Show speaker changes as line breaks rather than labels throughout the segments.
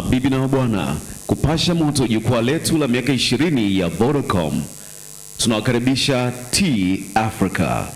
Mabibi na mabwana, kupasha moto jukwaa letu la miaka 20 ya Vodacom. Tunawakaribisha T Africa.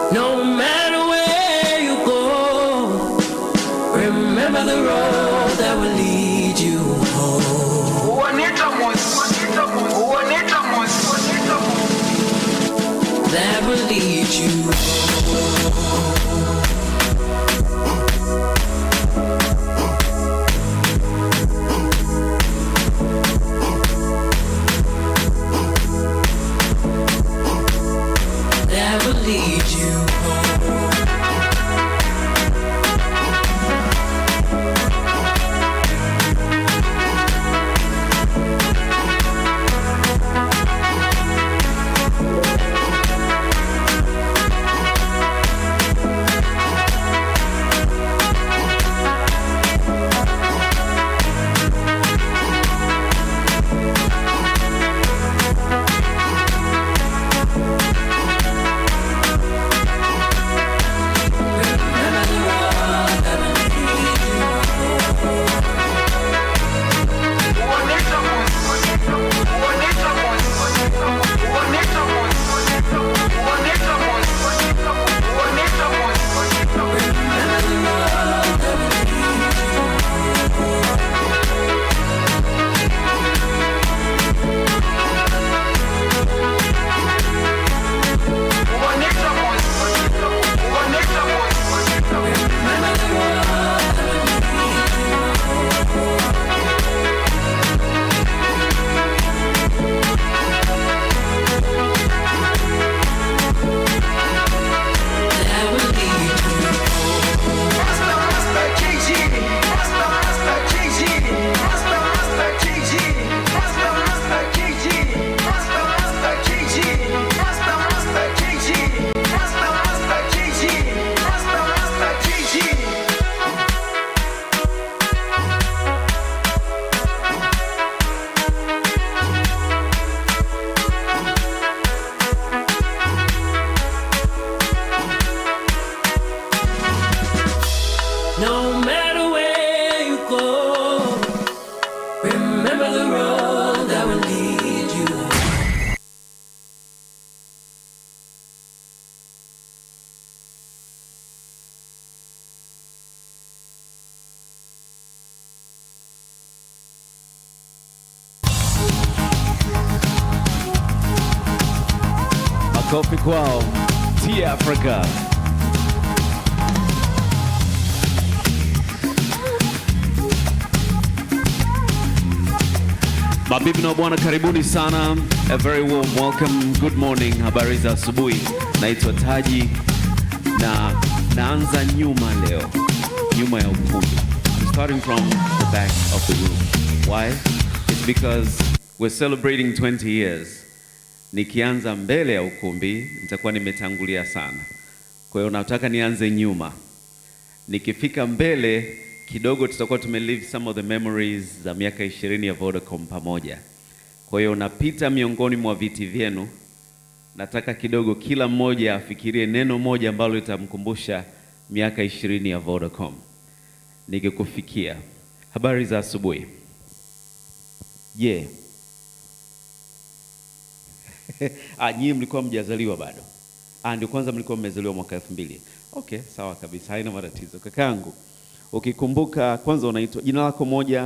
No matter where you go, remember the road that will lead you home. That will lead you home. That will lead you home. No matter where you go, remember the road that will lead you.
Makofi kwao T Africa. Mabibi na bwana, karibuni sana. A very warm welcome. Good morning. Habari za asubuhi. Naitwa Taji na naanza nyuma leo. Nyuma ya ukumbi. I'm starting from the back of the room. Why? It's because we're celebrating 20 years. Nikianza mbele ya ukumbi, nitakuwa nimetangulia sana. Kwa hiyo nataka nianze nyuma. Nikifika mbele kidogo tutakuwa tumelive some of the memories za miaka 20 ya Vodacom pamoja. Kwa hiyo napita miongoni mwa viti vyenu. Nataka kidogo kila mmoja afikirie neno moja ambalo litamkumbusha miaka 20 ya Vodacom. Nikikufikia. Habari za asubuhi. Yeah. Nyinyi mlikuwa mjazaliwa bado. Ndio kwanza mlikuwa mmezaliwa mwaka 2000. Okay, sawa kabisa. Haina matatizo. Kakangu, ukikumbuka kwanza unaitwa jina lako moja,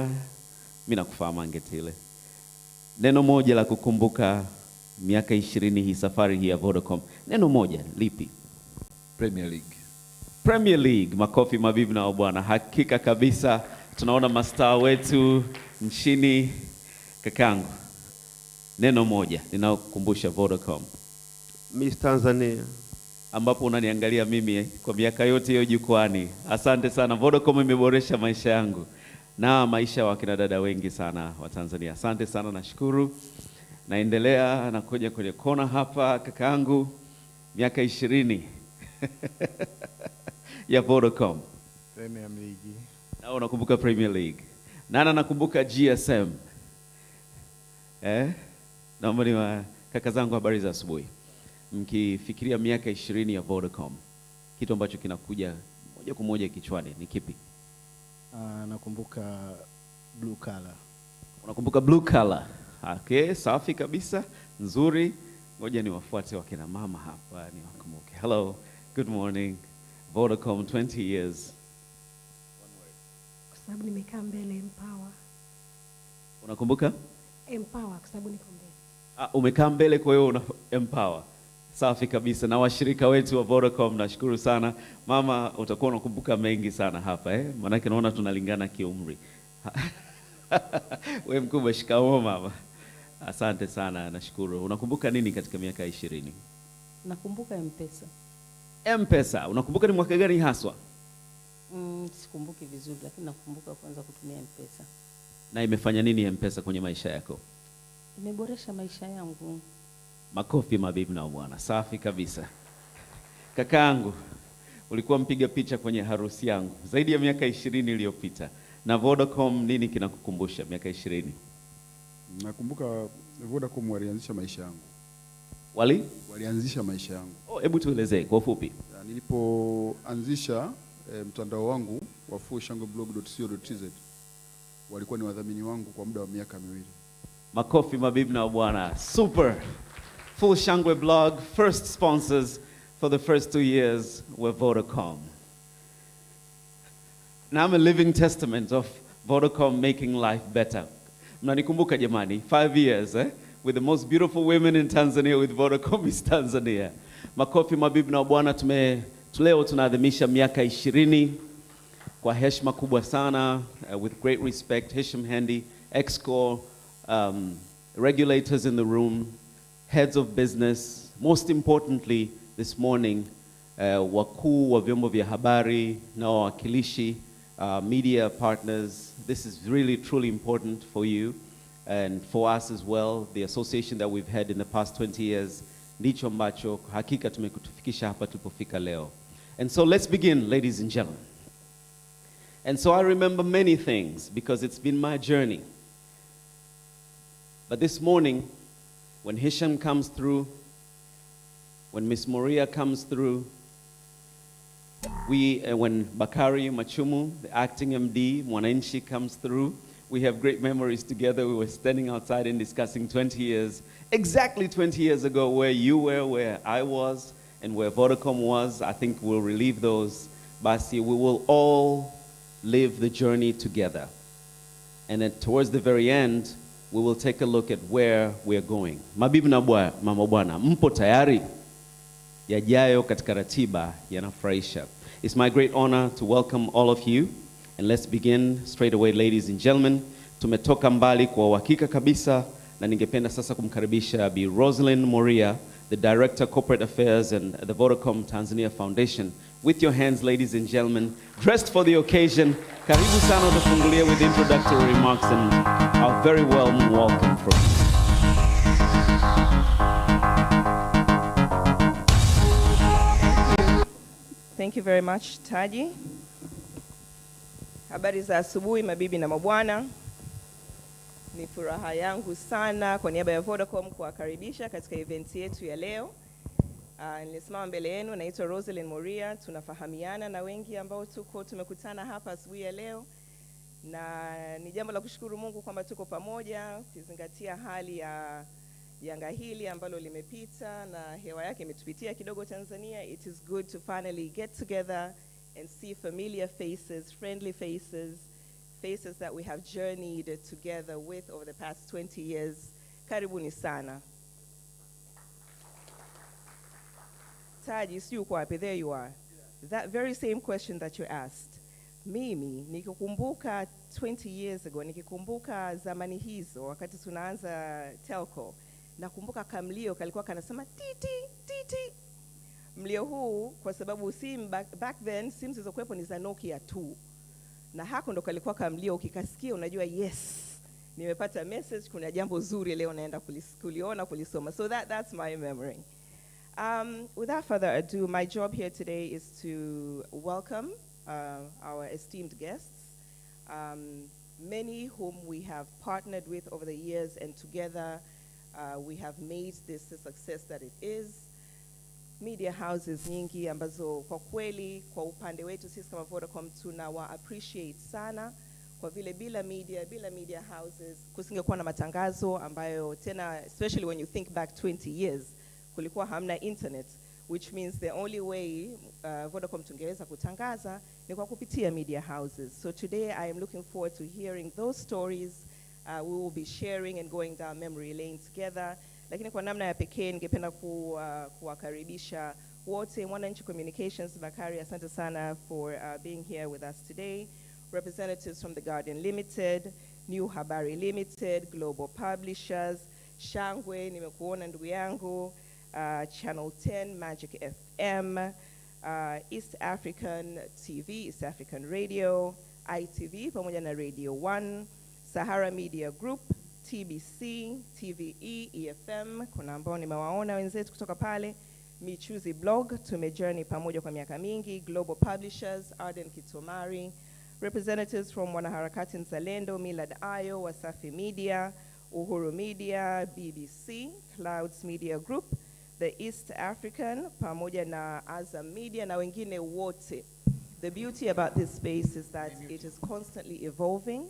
mimi nakufahamu Angetile. Neno moja la kukumbuka miaka 20 hii safari hii ya Vodacom. Neno moja lipi?
Premier League.
Premier League. Makofi mabibi na bwana. Hakika kabisa tunaona mastaa wetu nchini. Kakangu, neno moja ninaokukumbusha Vodacom.
Miss Tanzania,
ambapo unaniangalia mimi kwa miaka yote hiyo jukwani. Asante sana. Vodacom imeboresha maisha yangu na maisha wa kina dada wengi sana wa Tanzania. Asante sana, nashukuru. Naendelea nakuja kwenye kona hapa kakaangu, miaka 20 ya Vodacom.
Premier League.
Na unakumbuka Premier League. Nana nakumbuka GSM. Naomba ni kaka zangu, habari za asubuhi. Mkifikiria miaka 20 ya Vodacom, kitu ambacho kinakuja moja kwa moja kichwani ni kipi?
Nakumbuka blue color.
Unakumbuka blue color? Okay, safi kabisa, nzuri. Ngoja niwafuate wakina mama hapa niwakumbuke. Hello, good morning. Vodacom 20 years.
One word. Kwa sababu nimekaa mbele, empower.
Unakumbuka?
Empower kwa sababu niko mbele.
Umekaa mbele, kwa hiyo una empower. Safi kabisa. Na washirika wetu wa Vodacom, nashukuru sana. Mama, utakuwa unakumbuka mengi sana hapa Maana yake naona tunalingana kiumri. Wewe mkubwa, shikamoo mama. Asante sana, nashukuru. Unakumbuka nini katika miaka 20?
Nakumbuka M-Pesa.
M-Pesa. Unakumbuka ni mwaka gani haswa?
Sikumbuki vizuri, lakini nakumbuka kwanza kutumia M-Pesa.
Na imefanya nini M-Pesa kwenye maisha yako?
Imeboresha maisha yangu.
Makofi mabibi na bwana. Safi kabisa. Kakaangu, ulikuwa mpiga picha kwenye harusi yangu zaidi ya miaka 20 iliyopita. Na Vodacom nini kinakukumbusha miaka 20?
Nakumbuka Vodacom walianzisha maisha yangu.
Walianzisha
maisha yangu.
Hebu tuelezee kwa ufupi.
Nilipoanzisha mtandao wangu wa fullshangweblog.co.tz, walikuwa ni wadhamini wangu kwa muda wa miaka 2.
Makofi mabibi na bwana. Super. Full Shangwe Blog, first sponsors for the first 2 years were Vodacom. Now I'm a living testament of Vodacom making life better. Mnanikumbuka jamani, 5 years with the most beautiful women in Tanzania with Vodacom is Tanzania. Makofi mabibi na bwana. Leo tunaadhimisha miaka 20 kwa heshima kubwa sana, with great respect. Heshim Handy, Exco, regulators in the room, heads of business, most importantly this morning, wakuu wa vyombo vya habari na wawakilishi, media partners. This is really truly important for you and for us as well. The association that we've had in the past 20 years, ndicho ambacho hakika tumekutufikisha hapa tulipofika leo. And so let's begin, ladies and gentlemen. And so I remember many things because it's been my journey. But this morning, when Hisham comes through, when Miss Maria comes through, when Bakari Machumu, the acting MD, Mwananchi comes through, we have great memories together. We were standing outside and discussing 20 years, exactly 20 years ago, where you were, where I was, and where Vodacom was. I think we'll relive those. Basi, we will all live the journey together. And then towards the very end, we will take a look at where we are going. Mabibi na mama bwana, mpo tayari? Yajayo katika ratiba yanafurahisha. It's my great honor to welcome all of you. And let's begin straight away, ladies and gentlemen. Tumetoka mbali kwa uhakika kabisa, na ningependa sasa kumkaribisha Bi Rosalind Moria, the Director Corporate Affairs and the Vodacom Tanzania Foundation. With your hands, ladies and gentlemen, dressed for the occasion. Karibu sana, utafungulia with introductory remarks and a very warm welcome from you.
Thank you very much, Taji. Habari za asubuhi mabibi na mabwana. Ni furaha yangu sana kwa niaba ya Vodacom kuwakaribisha katika event yetu ya leo. Nilisimama mbele yenu, naitwa Rosalind Moria. Tunafahamiana na wengi ambao tumekutana hapa asubuhi ya leo. Na ni jambo la kushukuru Mungu kwamba tuko pamoja, ukizingatia hali janga hili ambalo limepita na hewa yake imetupitia kidogo Tanzania, it is good to finally get together and see familiar faces, friendly faces, faces that we have journeyed together with over the past 20 years. Karibuni sana. Taji, si uko wapi? There you are. That very same question that you asked. Mimi, nikikumbuka 20 years ago, nikikumbuka zamani hizo, wakati tunaanza telco, nakumbuka kamlio kalikuwa kanasema titi, titi. Mlio huu, kwa sababu simu back then, simu zilizokuwepo ni za Nokia tu. Na hako ndo kalikuwa kamlio, ukikasikia unajua yes, nimepata message, kuna jambo zuri leo naenda kuliona, kulisoma. So that's my memory. Without further ado, my job here today is to welcome our esteemed guests, many whom we have partnered with over the years, and together we have made this a success that it is. Media houses nyingi ambazo kwa kweli kwa upande wetu sisi kama Vodacom tunawa appreciate sana, kwa vile bila media houses kusingekuwa na matangazo ambayo tena, especially when you think back 20 years, kulikuwa hamna internet, which means the only way Vodacom tungeweza kutangaza ni kwa kupitia media houses. So today I am looking forward to hearing those stories. We will be sharing and going down memory lane together. Lakini kwa namna ya pekee ningependa kuwakaribisha wote. Mwananchi Communications, Bakari, asante sana for being here with us today. Representatives from The Guardian Limited, New Habari Limited, Global Publishers, Shangwe, nimekuona ndugu yangu, Channel 10, Magic FM, East African TV, East African Radio, ITV, pamoja na Radio 1, Sahara Media Group, TBC, TVE, EFM, kuna ambao nimewaona wenzetu kutoka pale, Michuzi Blog, tumejourney pamoja kwa miaka mingi, Global Publishers, Arden Kitomari, representatives from Wanaharakati Nzalendo, Millard Ayo, Wasafi Media, Uhuru Media, BBC, Clouds Media Group, the East African, pamoja na Azam Media, na wengine wote. The beauty about this space is that it is constantly evolving,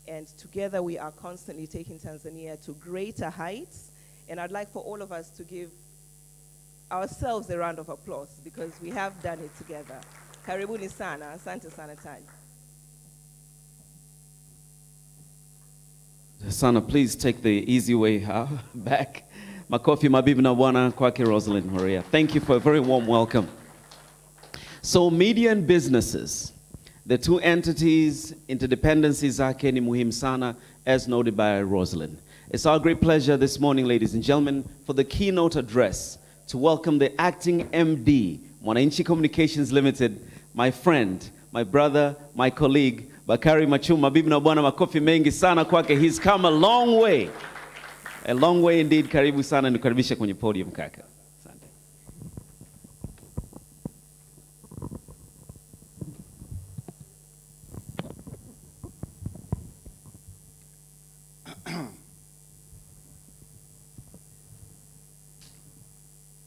and together we are constantly taking Tanzania to greater heights. And I'd like for all of us to give ourselves a round of applause because we have done it together. Karibuni sana, asante sana Taji.
Sana, please take the easy way back. Makofi mabibi na bwana kwake Rosalind Horea. Thank you for a very warm welcome. So media and businesses, the two entities, interdependencies zake ni muhimu sana, as noted by Rosalind. It's our great pleasure this morning, ladies and gentlemen, for the keynote address to welcome the acting MD, Mwananchi Communications Limited, my friend, my brother, my colleague, Bakari Machuma. Bibi na bwana, makofi mengi sana kwake. He's come a long way indeed. Karibu sana, nikaribisha kwenye podium kaka. Asante.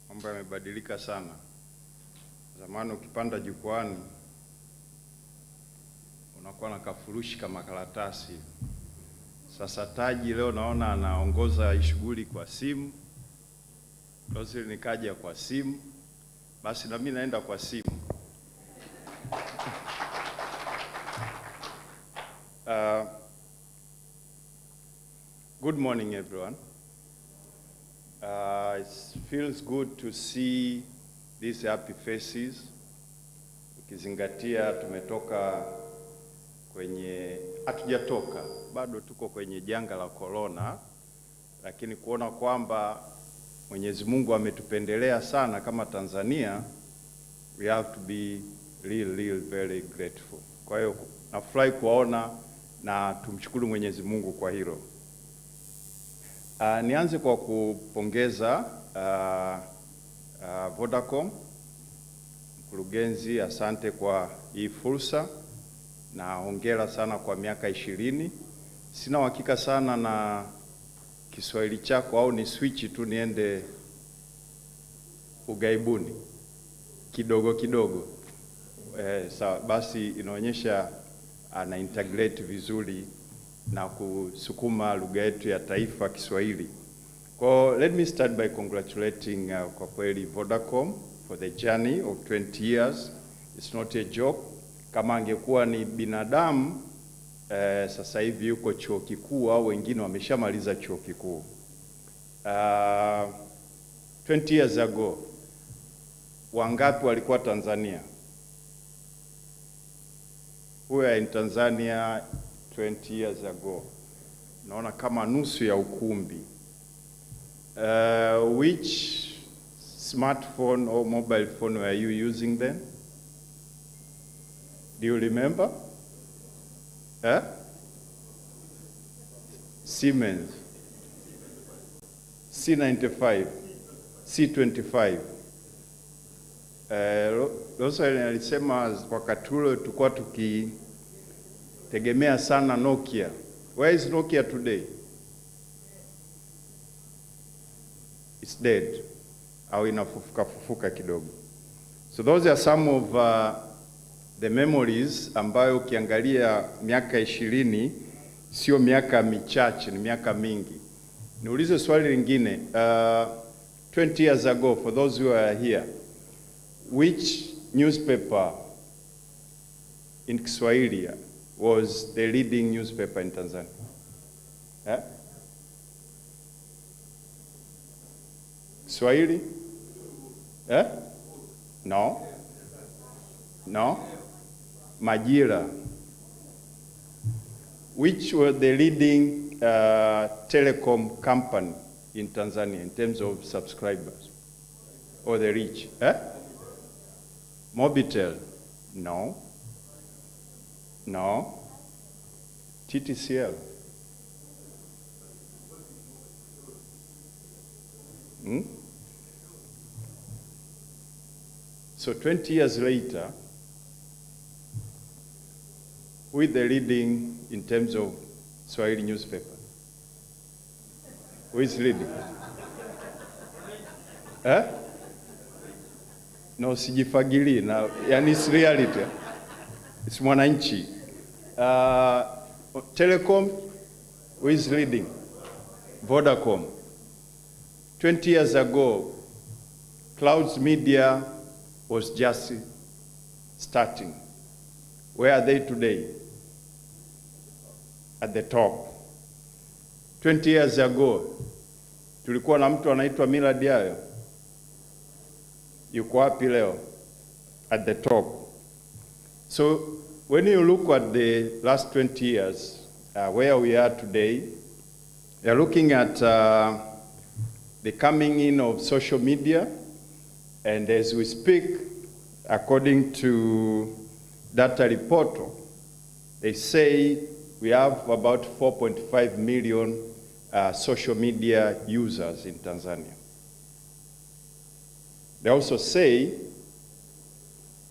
Mambo yamebadilika sana. Zamani ukipanda jukwani unakuwa na kafurushi kama karatasi. Sasa Taji leo naona anaongoza shughuli kwa simu. Rosali nikaja kwa simu. Basi na mimi naenda kwa simu. Good morning everyone. It feels good to see these happy faces. Ukizingatia tumetoka kwenye, hatujatoka, bado tuko kwenye janga la corona, lakini kuona kwamba Mwenyezi Mungu ametupendelea sana kama Tanzania, we have to be really very grateful. Kwa hiyo nafurahi kuwaona na tumshukuru Mwenyezi Mungu kwa hilo. Nianze kwa kupongeza Vodacom. Mkurugenzi, asante kwa hii fursa na hongera sana kwa miaka 20. Sina uhakika sana na Kiswahili chako au ni switch tu niende ugaibuni kidogo. Sawa, basi inaonyesha ana integrate vizuri na kusukuma lugha yetu ya taifa Kiswahili. Let me start by congratulating kwa kweli Vodacom for the journey of 20 years. It's not a joke. Kama angekuwa ni binadamu sasa hivi yuko chuo kikuu au wengine wameshamaliza chuo kikuu. 20 years ago wangapi walikuwa Tanzania? Who were in Tanzania 20 years ago? Naona kama nusu ya ukumbi. Which smartphone or mobile phone were you using then? Do you remember? Siemens, C95, C25. Rosa alisema wakati ule tulikuwa tukitegemea sana Nokia. Where is Nokia today? It's dead. Au inafufuka kidogo. So those are some of the memories ambayo ukiangalia miaka 20 sio miaka michache, ni miaka mingi. Niulize swali lingine. 20 years ago, for those who are here, which newspaper in Kiswahili was the leading newspaper in Tanzania? Kiswahili? No. Majira. Which were the leading telecom company in Tanzania in terms of subscribers or the reach? Mobitel? No. TTCL? So 20 years later, who is the leading in terms of Swahili newspaper? Who is leading? No, sijifagili na, yani it's reality. It's Mwananchi. Telecom, who is leading? Vodacom. 20 years ago, Clouds Media was just starting. Where are they today? At the top. 20 years ago, tulikuwa na mtu anaitwa Milestones. Yuko wapi leo? At the top. So when you look at the last 20 years, where we are today, we are looking at the coming in of social media, and as we speak, according to data report, they say we have about 4.5 million social media users in Tanzania. They also say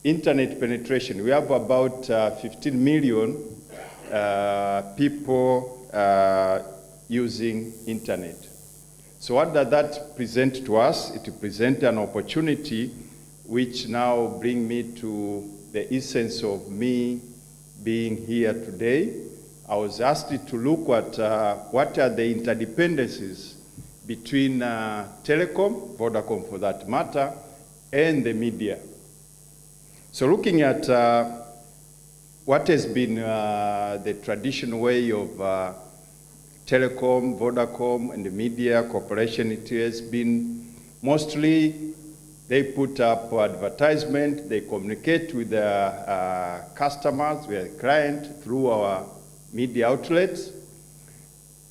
internet penetration, we have about 15 million people using internet. So what does that present to us? It presents an opportunity which now bring me to the essence of me being here today. I was asked to look at what are the interdependencies between telecom, Vodacom for that matter, and the media. So looking at what has been the traditional way of telecom, Vodacom, and the media cooperation, it has been mostly they put up advertisement, they communicate with their customers, with their client through our media outlets.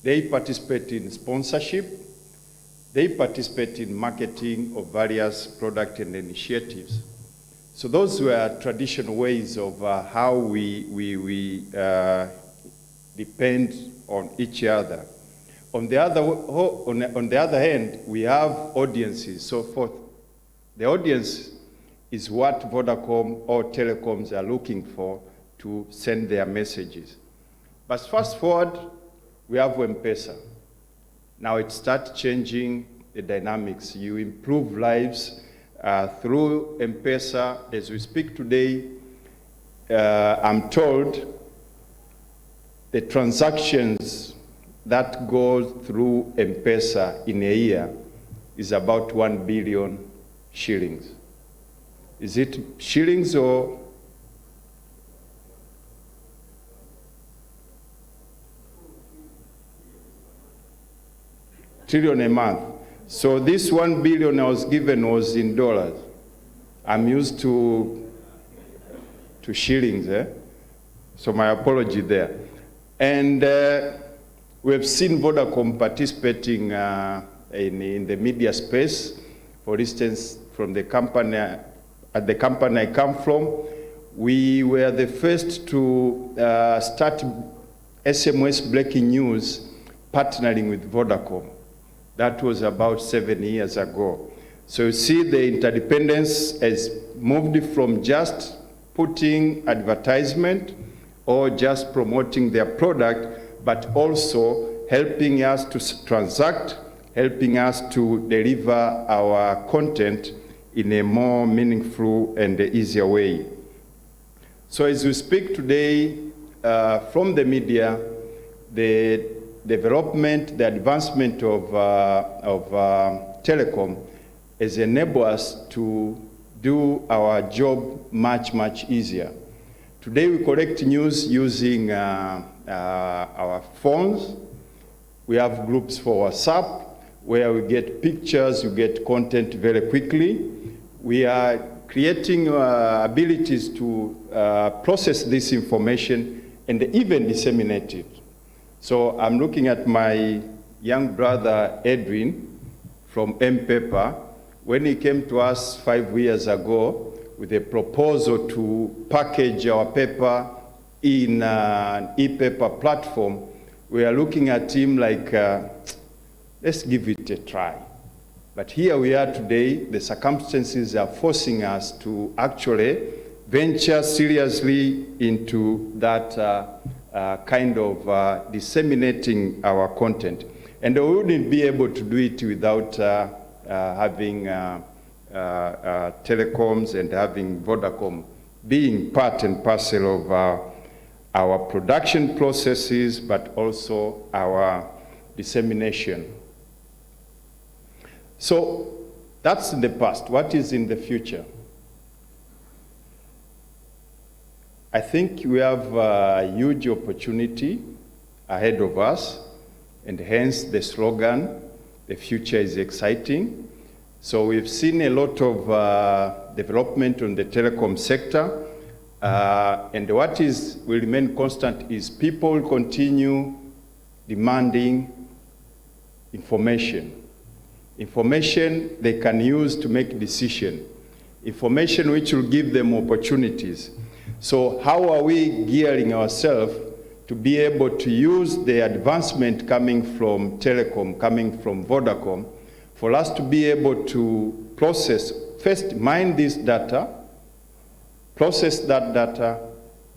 They participate in sponsorship. They participate in marketing of various products and initiatives. So those were traditional ways of how we depend on each other. On the other hand, we have audiences. So for the audience is what Vodacom or telecoms are looking for to send their messages. But fast forward, we have M-Pesa. Now it starts changing the dynamics. You improve lives through M-Pesa. As we speak today, I'm told the transactions that goes through M-Pesa in a year is about 1 billion shillings. Is it shillings or? Trillion a month. So this 1 billion I was given was in dollars. I'm used to shillings, so my apology there. And we have seen Vodacom participating in the media space. For instance, from the company, at the company I come from, we were the first to start SMS breaking news partnering with Vodacom. That was about 7 years ago. So you see the interdependence has moved from just putting advertisement or just promoting their product, but also helping us to transact, helping us to deliver our content in a more meaningful and easier way. So as we speak today, from the media, the development, the advancement of telecom has enabled us to do our job much, much easier. Today we collect news using our phones. We have groups for WhatsApp where we get pictures, we get content very quickly. We are creating abilities to process this information and even disseminate it. So I'm looking at my young brother Edwin from M-Paper. When he came to us 5 years ago with a proposal to package our paper in an e-paper platform, we are looking at him like, let's give it a try. But here we are today, the circumstances are forcing us to actually venture seriously into that kind of disseminating our content. And we wouldn't be able to do it without having telecoms and having Vodacom being part and parcel of our production processes, but also our dissemination. So that's in the past. What is in the future? I think we have a huge opportunity ahead of us, and hence the slogan, the future is exciting. So we've seen a lot of development on the telecom sector, and what will remain constant is people continue demanding information. Information they can use to make decisions. Information which will give them opportunities. So how are we gearing ourselves to be able to use the advancement coming from telecom, coming from Vodacom, for us to be able to process, first mine this data, process that data,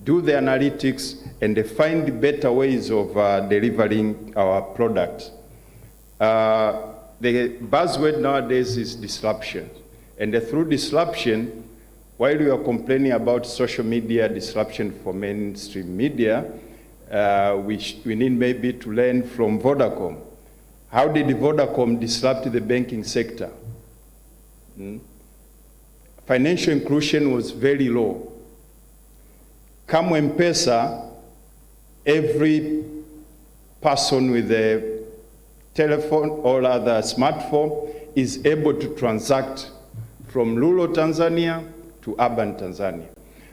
do the analytics, and find better ways of delivering our product. The buzzword nowadays is disruption. And through disruption, while we are complaining about social media disruption for mainstream media, we need maybe to learn from Vodacom. How did Vodacom disrupt the banking sector? Financial inclusion was very low. Come M-Pesa, every person with a telephone or other smartphone is able to transact from rural Tanzania to urban Tanzania.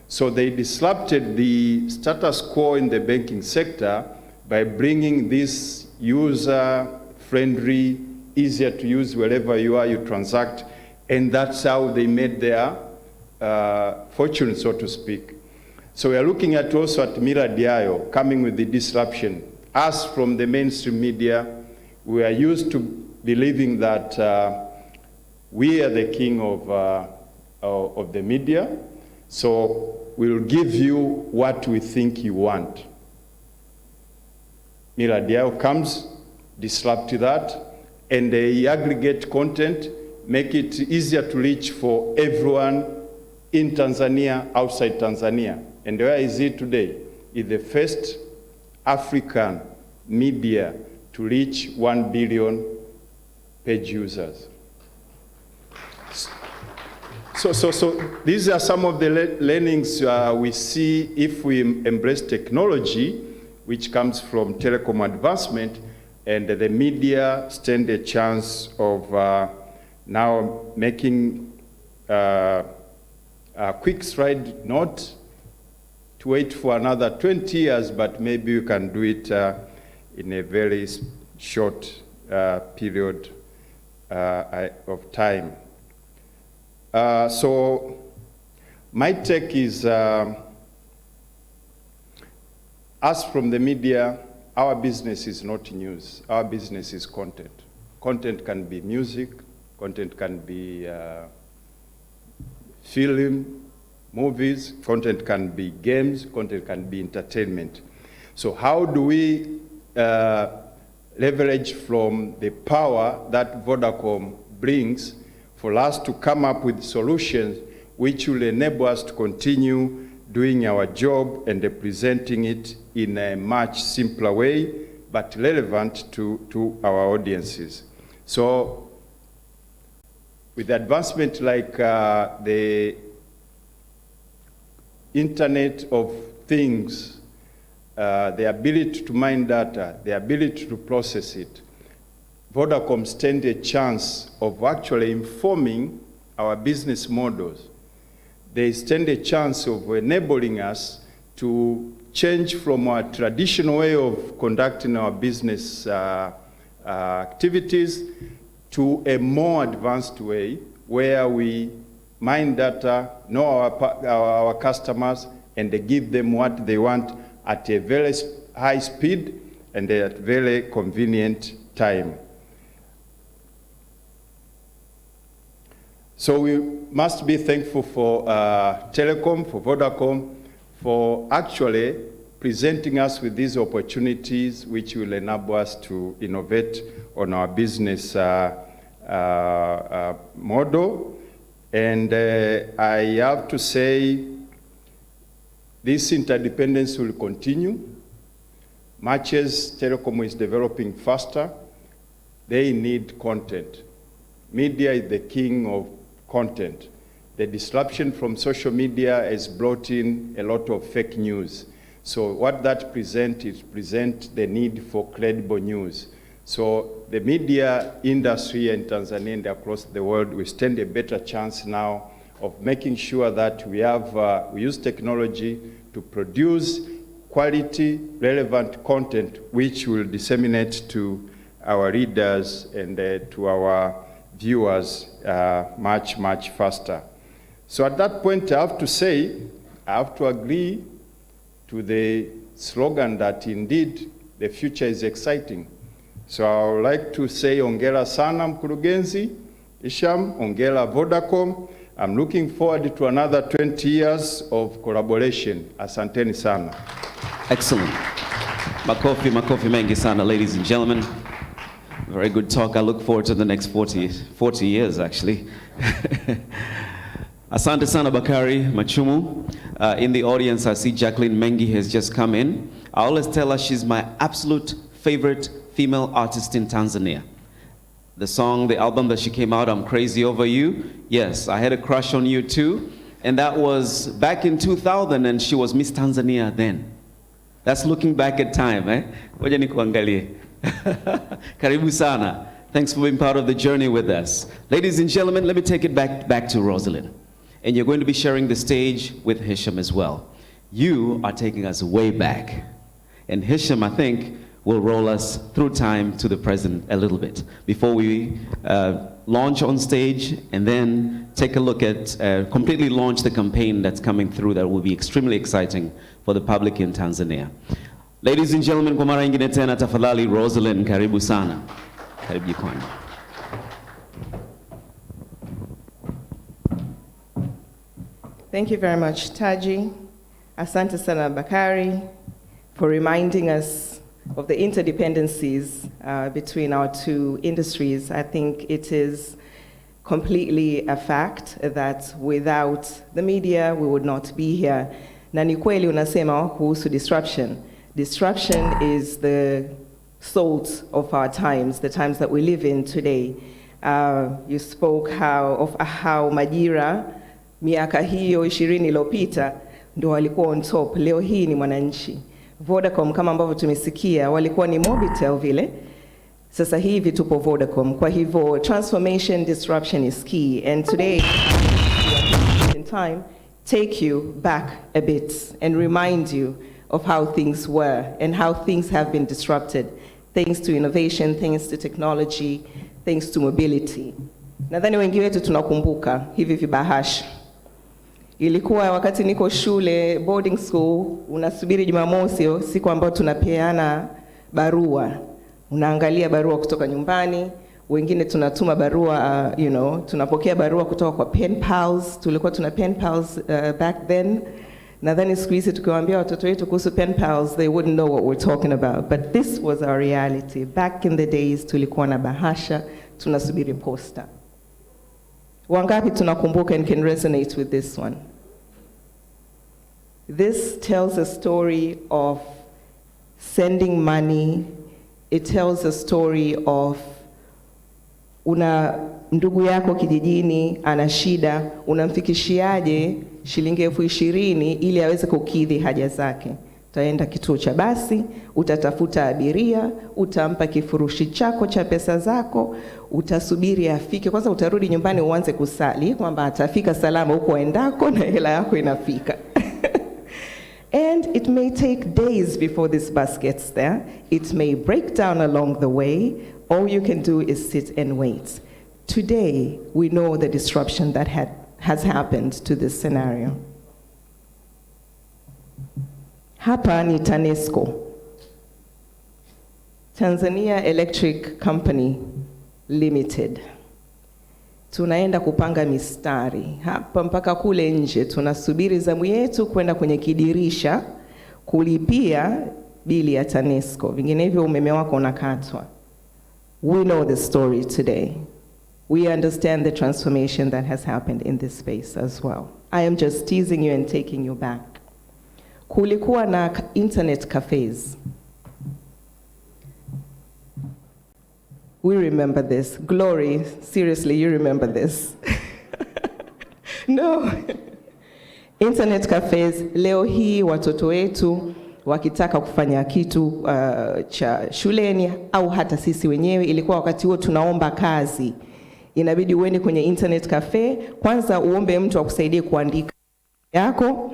So they disrupted the status quo in the banking sector by bringing this user-friendly, easier to use wherever you are, you transact, and that's how they made their fortune, so to speak. So we are looking at also at Milestones coming with the disruption. Us from the mainstream media, we are used to believing that we are the king of the media, so we'll give you what we think you want. Milestones comes, disrupt that, and they aggregate content, make it easier to reach for everyone in Tanzania, outside Tanzania. And where is it today? It's the first African media to reach 1 billion page users. So these are some of the learnings we see if we embrace technology, which comes from telecom advancement, and the media stand a chance of now making a quick stride, not to wait for another 20 years, but maybe you can do it in a very short period of time. So my take is, us from the media, our business is not news. Our business is content. Content can be music, content can be film, movies, content can be games, content can be entertainment. So how do we leverage from the power that Vodacom brings for us to come up with solutions which will enable us to continue doing our job and presenting it in a much simpler way, but relevant to our audiences. So with advancement like the Internet of Things, the ability to mine data, the ability to process it, Vodacom stand a chance of actually informing our business models. They stand a chance of enabling us to change from our traditional way of conducting our business activities to a more advanced way where we mine data, know our customers, and they give them what they want at a very high speed and at very convenient time. So we must be thankful for Telecom, for Vodacom, for actually presenting us with these opportunities which will enable us to innovate on our business model. And I have to say, this interdependence will continue. Much as Telecom is developing faster, they need content. Media is the king of content. The disruption from social media has brought in a lot of fake news. So what that presents is the need for credible news. So the media industry in Tanzania and across the world, we stand a better chance now of making sure that we use technology to produce quality, relevant content which will disseminate to our readers and to our viewers much, much faster. So at that point, I have to say, I have to agree to the slogan that indeed the future is exciting. So I would like to say ongera sana mkurugenzi, Isham, ongera Vodacom. I'm looking forward to another 20 years of collaboration. Asanteni sana. Excellent.
Makofi mengi sana, ladies and gentlemen. Very good talk. I look forward to the next 40 years, actually. Asante sana Bakari Machumu. In the audience, I see Jacqueline Mengi has just come in. I always tell her she's my absolute favorite female artist in Tanzania. The song, the album that she came out, I'm Crazy Over You. Yes, I had a crush on you too. And that was back in 2000, and she was Miss Tanzania then. That's looking back at time, eh? Ngoja nikuangalie. Karibu sana. Thanks for being part of the journey with us. Ladies and gentlemen, let me take it back to Rosalind. And you're going to be sharing the stage with Hisham as well. You are taking us way back. And Hisham, I think, will roll us through time to the present a little bit before we launch on stage and then take a look at, completely launch the campaign that's coming through that will be extremely exciting for the public in Tanzania. Ladies and gentlemen, kwa mara ingine tena tafadhali Rosalind, karibu sana. Karibu jukwani.
Thank you very much, Taji. Asante sana Bakari for reminding us of the interdependencies between our two industries. I think it is completely a fact that without the media, we would not be here. Na ni kweli unasema kuhusu disruption. Disruption is the salt of our times, the times that we live in today. You spoke of how Majira miaka hiyo 20 iliyopita ndio walikuwa on top. Leo hii ni Mwananchi. Vodacom kama ambavyo tumesikia walikuwa ni Mobitel vile. Sasa hivi tupo Vodacom. Kwa hivyo transformation, disruption is key. And today, in time, take you back a bit and remind you of how things were and how things have been disrupted. Thanks to innovation, thanks to technology, thanks to mobility. Nadhani wengi wetu tunakumbuka hivi vibahasha. Ilikuwa wakati niko shule, boarding school, unasubiri Jumamosi, siku ambayo tunapeana barua. Unaangalia barua kutoka nyumbani, wengine tunatuma barua, tunapokea barua kutoka kwa pen pals. Tulikuwa tuna pen pals back then. Nadhani siku hizi tukiwaambia watoto wetu kuhusu pen pals, they wouldn't know what we're talking about. But this was our reality. Back in the days, tulikuwa na bahasha, tunasubiri posta. Wangapi tunakumbuka and can resonate with this one? This tells a story of sending money. It tells a story of una ndugu yako kijijini ana shida, unamfikishiaje shilingi 20,000 ili aweze kukidhi haja zake. Utaenda kituo cha basi, utatafuta abiria, utampa kifurushi chako cha pesa zako, utasubiri afike. Kwanza utarudi nyumbani uanze kusali kwamba atafika salama huko endako na hela yako inafika. And it may take days before this bus gets there. It may break down along the way. All you can do is sit and wait. Today, we know the disruption that has happened to this scenario. Hapa ni TANESCO, Tanzania Electric Company Limited. Tunaenda kupanga mistari hapa mpaka kule nje, tunasubiri zamu yetu kwenda kwenye kidirisha kulipia bili ya TANESCO, vinginevyo umeme wako unakatwa. We know the story today. We understand the transformation that has happened in this space as well. I am just teasing you and taking you back. Kulikuwa na internet cafes. We remember this. Glory, seriously, you remember this. No. Internet cafes, leo hii watoto wetu wakitaka kufanya kitu cha shuleni au hata sisi wenyewe, ilikuwa wakati huo tunaomba kazi. Inabidi uende kwenye internet cafe, kwanza uombe mtu akusaidie kuandika yako.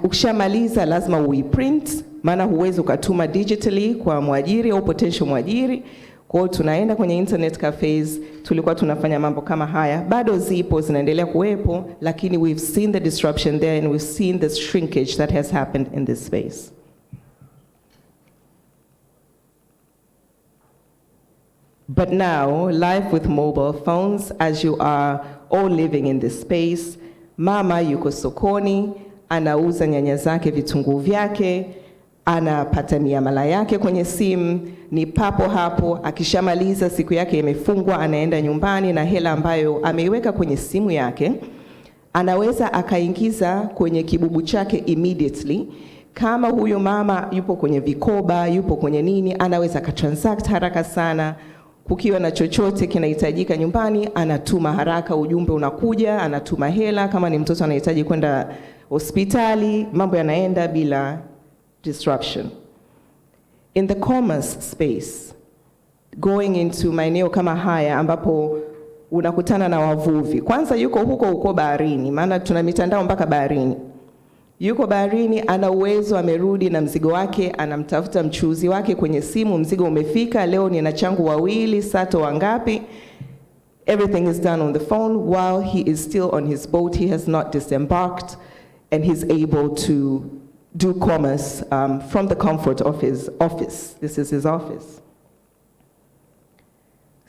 Ukishamaliza lazima uiprint, maana huwezi ukatuma digitally kwa mwajiri au potential mwajiri. Kwa hiyo tunaenda kwenye internet cafes, tulikuwa tunafanya mambo kama haya. Bado zipo, zinaendelea kuwepo, lakini we've seen the disruption there and we've seen the shrinkage that has happened in this space. But now, life with mobile phones, as you are all living in this space, mama yuko sokoni, anauza nyanya zake, vitunguu vyake, anapata miamala yake kwenye simu, ni papo hapo, akishamaliza siku yake imefungwa, anaenda nyumbani na hela ambayo ameiweka kwenye simu yake, anaweza akaingiza kwenye kibubu chake immediately. Kama huyo mama yupo kwenye vikoba, yupo kwenye nini, anaweza akatransact haraka sana. Kukiwa na chochote kinahitajika nyumbani, anatuma haraka, ujumbe unakuja, anatuma hela. Kama ni mtoto anahitaji kwenda hospitali, mambo yanaenda bila disruption. In the commerce space, going into maeneo kama haya ambapo unakutana na wavuvi. Kwanza yuko huko baharini, maana tuna mitandao mpaka baharini. Yuko baharini, ana uwezo, amerudi na mzigo wake, anamtafuta mchuuzi wake kwenye simu, mzigo umefika, leo nina changu 2, sato wangapi. Everything is done on the phone while he is still on his boat. He has not disembarked and he's able to do commerce from the comfort of his office. This is his office.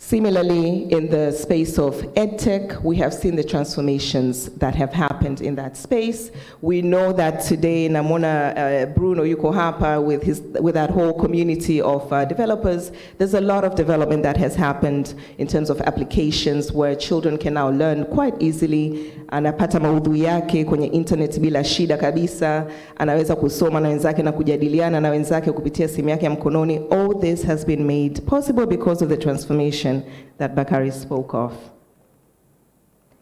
Similarly, in the space of EdTech, we have seen the transformations that have happened in that space. We know that today, namona Bruno yuko hapa with that whole community of developers. There's a lot of development that has happened in terms of applications where children can now learn quite easily anapata maudhui yake kwenye internet bila shida kabisa, anaweza kusoma na wenzake na kujadiliana na wenzake kupitia simu yake ya mkononi. All this has been made possible because of the transformation that Bakari spoke of.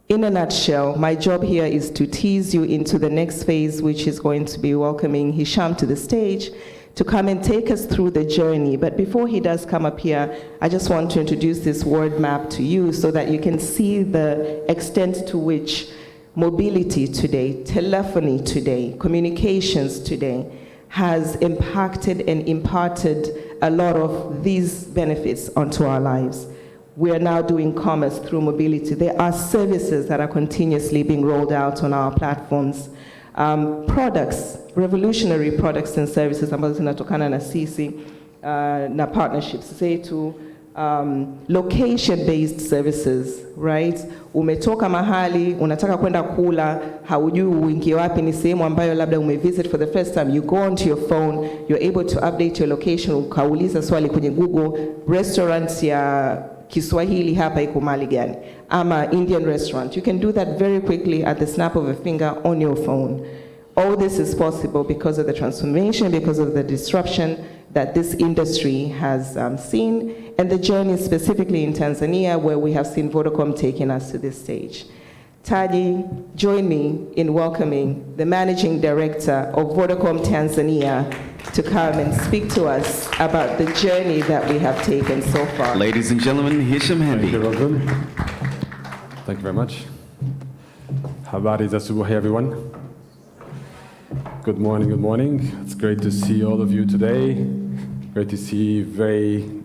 In a nutshell, my job here is to tease you into the next phase, which is going to be welcoming Hisham to the stage to come and take us through the journey. But before he does come up here, I just want to introduce this word map to you so that you can see the extent to which mobility today, telephony today, communications today has impacted and imparted a lot of these benefits onto our lives. We are now doing commerce through mobility. There are services that are continuously being rolled out on our platforms. Products, revolutionary products and services ambazo zinatokana na sisi na partnerships zetu, location-based services, right? Umetoka mahali, unataka kwenda kula, haujui uingie wapi, ni sehemu ambayo labda umevisit for the first time, you go onto your phone, you're able to update your location, ukauliza swali kwenye Google, restaurants ya Kiswahili hapa iko mali gani, ama Indian restaurant. You can do that very quickly at the snap of a finger on your phone. All this is possible because of the transformation, because of the disruption that this industry has seen, and the journey specifically in Tanzania, where we have seen Vodacom taking us to this stage. Taji, join me in welcoming the Managing Director of Vodacom Tanzania to come and speak to us about the journey that we have taken so far.
Ladies and gentlemen, Hisham Hamdi.
Thank you, Roslyn. Thank you very much. Habari za subuhi, everyone. Good morning, good morning. It's great to see all of you today. Great to see very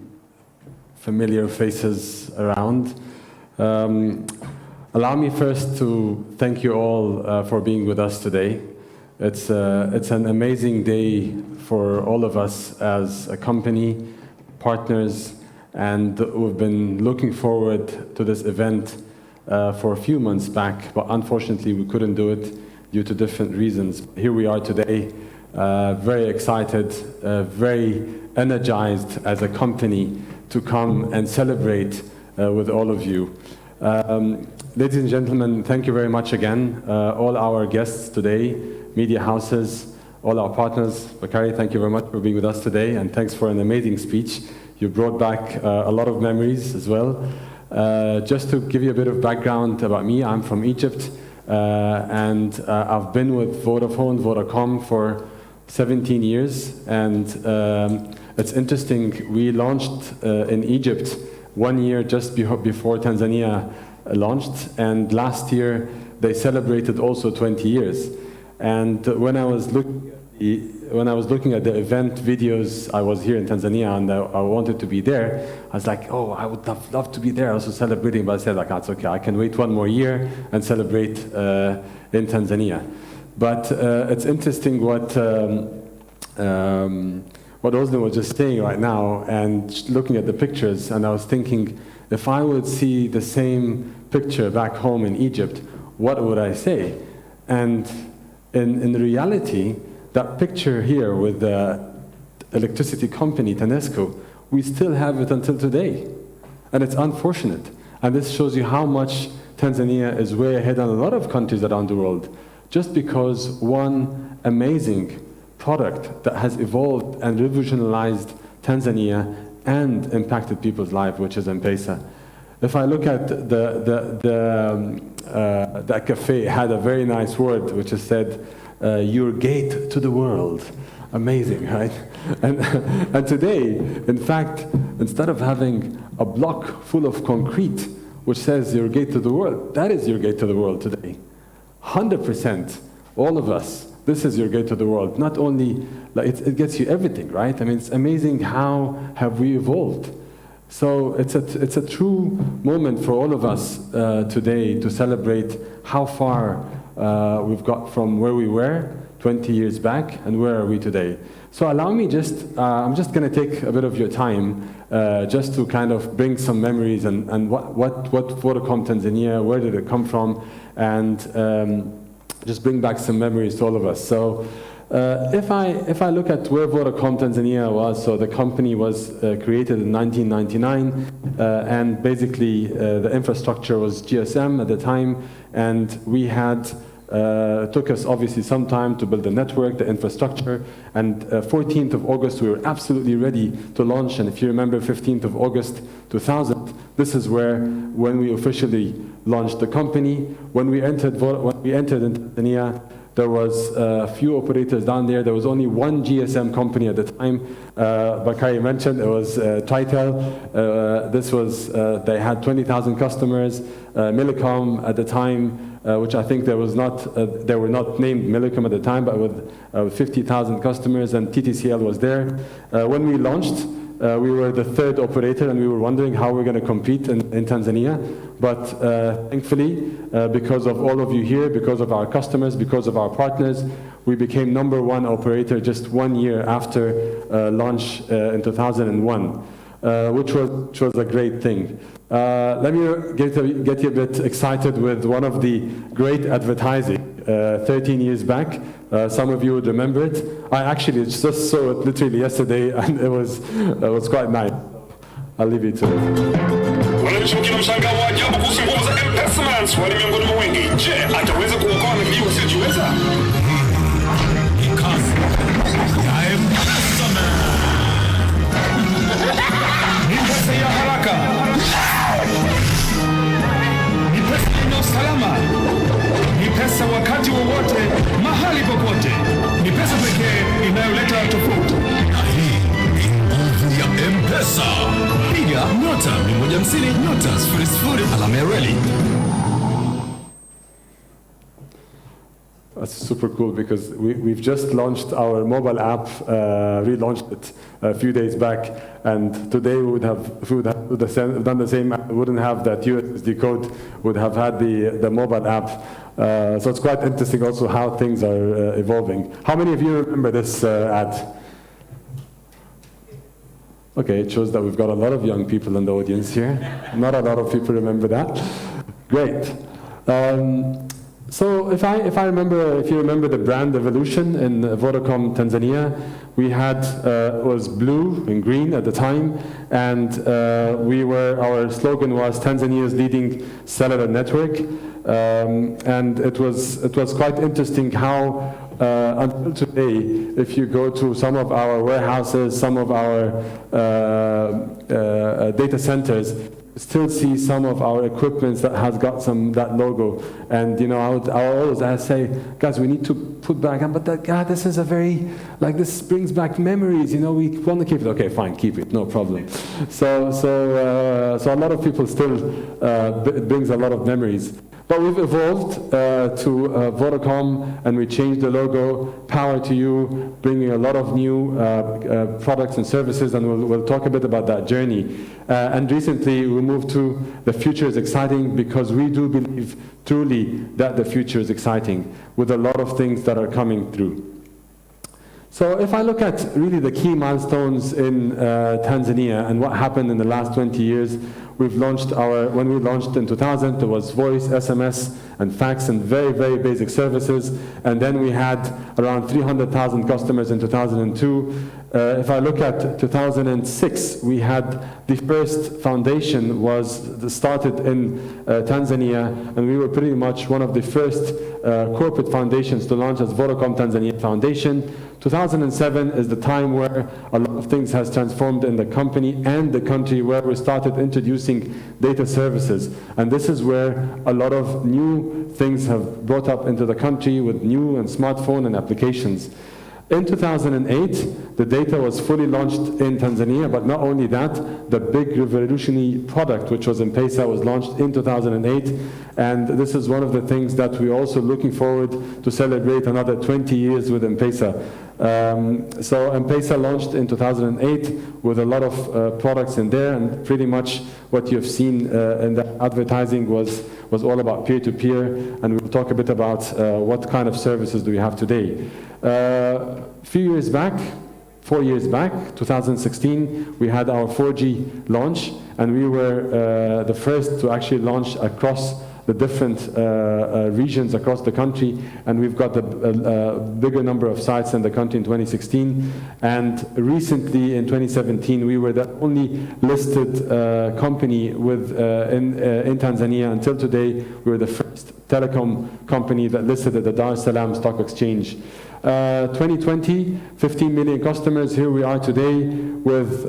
familiar faces around. Allow me first to thank you all for being with us today. It's an amazing day for all of us as a company, partners, and we've been looking forward to this event for a few months back, but unfortunately we couldn't do it due to different reasons. Here we are today, very excited, very energized as a company to come and celebrate with all of you. Ladies and gentlemen, thank you very much again. All our guests today, media houses, all our partners. Bakari, thank you very much for being with us today, and thanks for an amazing speech. You brought back a lot of memories as well. Just to give you a bit of background about me, I'm from Egypt, and I've been with Vodacom for 17 years, and it's interesting, we launched in Egypt 1 year just before Tanzania launched, and last year they celebrated also 20 years. And when I was looking at the event videos, I was here in Tanzania and I wanted to be there. I was like, oh, I would have loved to be there also celebrating, but I said, like, that's okay, I can wait 1 more year and celebrate in Tanzania. But it's interesting what Roslyn was just saying right now, and looking at the pictures, and I was thinking, if I would see the same picture back home in Egypt, what would I say? And in reality, that picture here with the electricity company, Tanesco, we still have it until today. And it's unfortunate. And this shows you how much Tanzania is way ahead on a lot of countries around the world, just because one amazing product that has evolved and revolutionized Tanzania and impacted people's life, which is M-Pesa. If I look at that cafe, had a very nice word which is said, your gate to the world. Amazing, right? And today, in fact, instead of having a block full of concrete which says your gate to the world, that is your gate to the world today. 100%, all of us, this is your gate to the world. Not only, like, it gets you everything, right? I mean, it's amazing how have we evolved. So it's a true moment for all of us today to celebrate how far we've got from where we were 20 years back and where are we today. So allow me I'm just going to take a bit of your time just to kind of bring some memories and what Vodacom Tanzania, where did it come from, and just bring back some memories to all of us. So If I look at where Vodacom Tanzania was, so the company was created in 1999, and basically the infrastructure was GSM at the time, and we had took us obviously some time to build the network, the infrastructure, and 14th of August we were absolutely ready to launch. And if you remember, 15th of August 2000, this is when we officially launched the company. When we entered in Tanzania, there was a few operators down there. There was only one GSM company at the time. Bakari mentioned it was Untitled. They had 20,000 customers. Milestones at the time, which I think they were not named Milestones at the time, but with 50,000 customers, and TTCL was there. When we launched, we were the third operator, and we were wondering how we're going to compete in Tanzania. But thankfully, because of all of you here, because of our customers, because of our partners, we became #1 operator just 1 year after launch in 2001, which was a great thing. Let me get you a bit excited with one of the great advertising 13 years back. Some of you would remember it. I actually just saw it literally yesterday, and it was quite nice. I'll leave you to it.
Wananchi mshangao wa ajabu kuhusu nguvu za M-Pesa Man, swali miongoni mwa wengi. Je, ataweza kuokoa na mbio usiojiweza? Ni kazi ya M-Pesa Man. Ni pesa ya haraka. Ni pesa yenye usalama. Ni pesa wakati wowote, mahali popote. Ni pesa pekee inayoleta tofauti. Na hii ni nguvu ya M-Pesa. Piga nyota 150 nyota 00 alama ya reli.
That's super cool because we've just launched our mobile app, relaunched it a few days back, and today we would have done the same. We wouldn't have that USSD code, would have had the mobile app. So it's quite interesting also how things are evolving. How many of you remember this ad? Okay, it shows that we've got a lot of young people in the audience here. Not a lot of people remember that. Great. So if you remember the brand evolution in Vodacom Tanzania, we had, it was blue and green at the time, and our slogan was Tanzania's leading cellular network. And it was quite interesting how until today, if you go to some of our warehouses, some of our data centers, still see some of our equipment that has got that logo. And you know, I say, guys, we need to put back, but this is this brings back memories, you know, we want to keep it. Okay, fine, keep it, no problem. So a lot of people still, it brings a lot of memories. But we've evolved to Vodacom, and we changed the logo, Power to You, bringing a lot of new products and services, and we'll talk a bit about that journey. And recently we moved to the future is exciting, because we do believe truly that the future is exciting, with a lot of things that are coming through. So if I look at really the key milestones in Tanzania and what happened in the last 20 years, when we launched in 2000, there was voice, SMS, and fax, and very, very basic services. And then we had around 300,000 customers in 2002. If I look at 2006, we had the first foundation started in Tanzania, and we were pretty much one of the first corporate foundations to launch as Vodacom Tanzania Foundation. 2007 is the time where a lot of things has transformed in the company and the country, where we started introducing data services. And this is where a lot of new things have brought up into the country with new and smartphone and applications. In 2008, the data was fully launched in Tanzania, but not only that, the big revolutionary product, which was M-Pesa, was launched in 2008, and this is one of the things that we're also looking forward to celebrate another 20 years with M-Pesa. So M-Pesa launched in 2008 with a lot of products in there, and pretty much what you've seen in the advertising was all about peer-to-peer, and we'll talk a bit about what kind of services do we have today. Few years back, 4 years back, 2016, we had our 4G launch, and we were the first to actually launch across the different regions across the country, and we've got a bigger number of sites in the country in 2016. And recently, in 2017, we were the only listed company in Tanzania. Until today, we were the first telecom company that listed at the Dar es Salaam Stock Exchange. 2020, 15 million customers. Here we are today with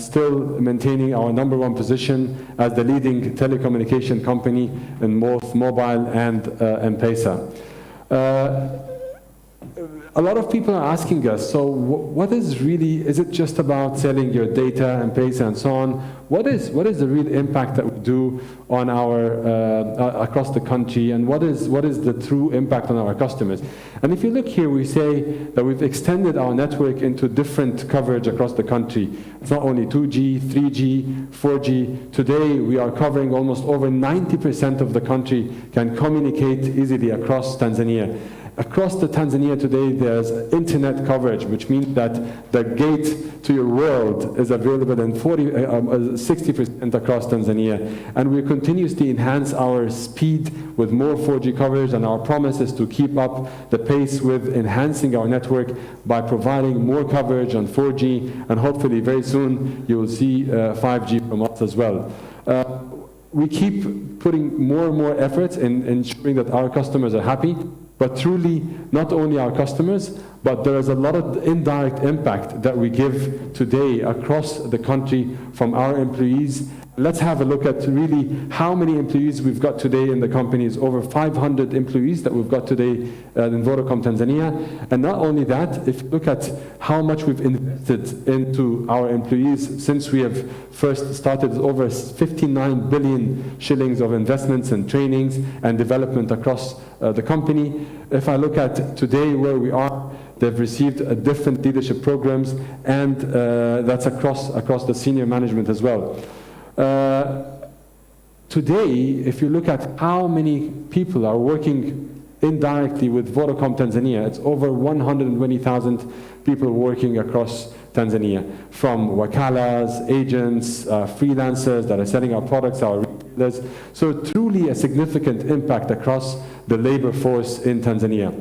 still maintaining our #1 position as the leading telecommunication company in both mobile and M-Pesa. A lot of people are asking us, so what is really, is it just about selling your data, M-Pesa and so on? What is the real impact that we do on across the country, and what is the true impact on our customers? And if you look here, we say that we've extended our network into different coverage across the country. It's not only 2G, 3G, 4G. Today, we are covering almost over 90% of the country, can communicate easily across Tanzania. Across the Tanzania today, there's internet coverage, which means that the gate to your world is available in 60% across Tanzania. And we continuously enhance our speed with more 4G coverage, and our promise is to keep up the pace with enhancing our network by providing more coverage on 4G, and hopefully very soon you will see 5G from us as well. We keep putting more and more efforts in ensuring that our customers are happy. But truly, not only our customers, but there is a lot of indirect impact that we give today across the country from our employees. Let's have a look at really how many employees we've got today in the company. It's over 500 employees that we've got today in Vodacom Tanzania. And not only that, if you look at how much we've invested into our employees since we have first started, over 59 billion shillings of investments and trainings and development across the company. If I look at today where we are, they've received different leadership programs, and that's across the senior management as well. Today, if you look at how many people are working indirectly with Vodacom Tanzania, it's over 120,000 people working across Tanzania, from wakalas, agents, freelancers that are selling our products, our retailers. So truly a significant impact across the labor force in Tanzania.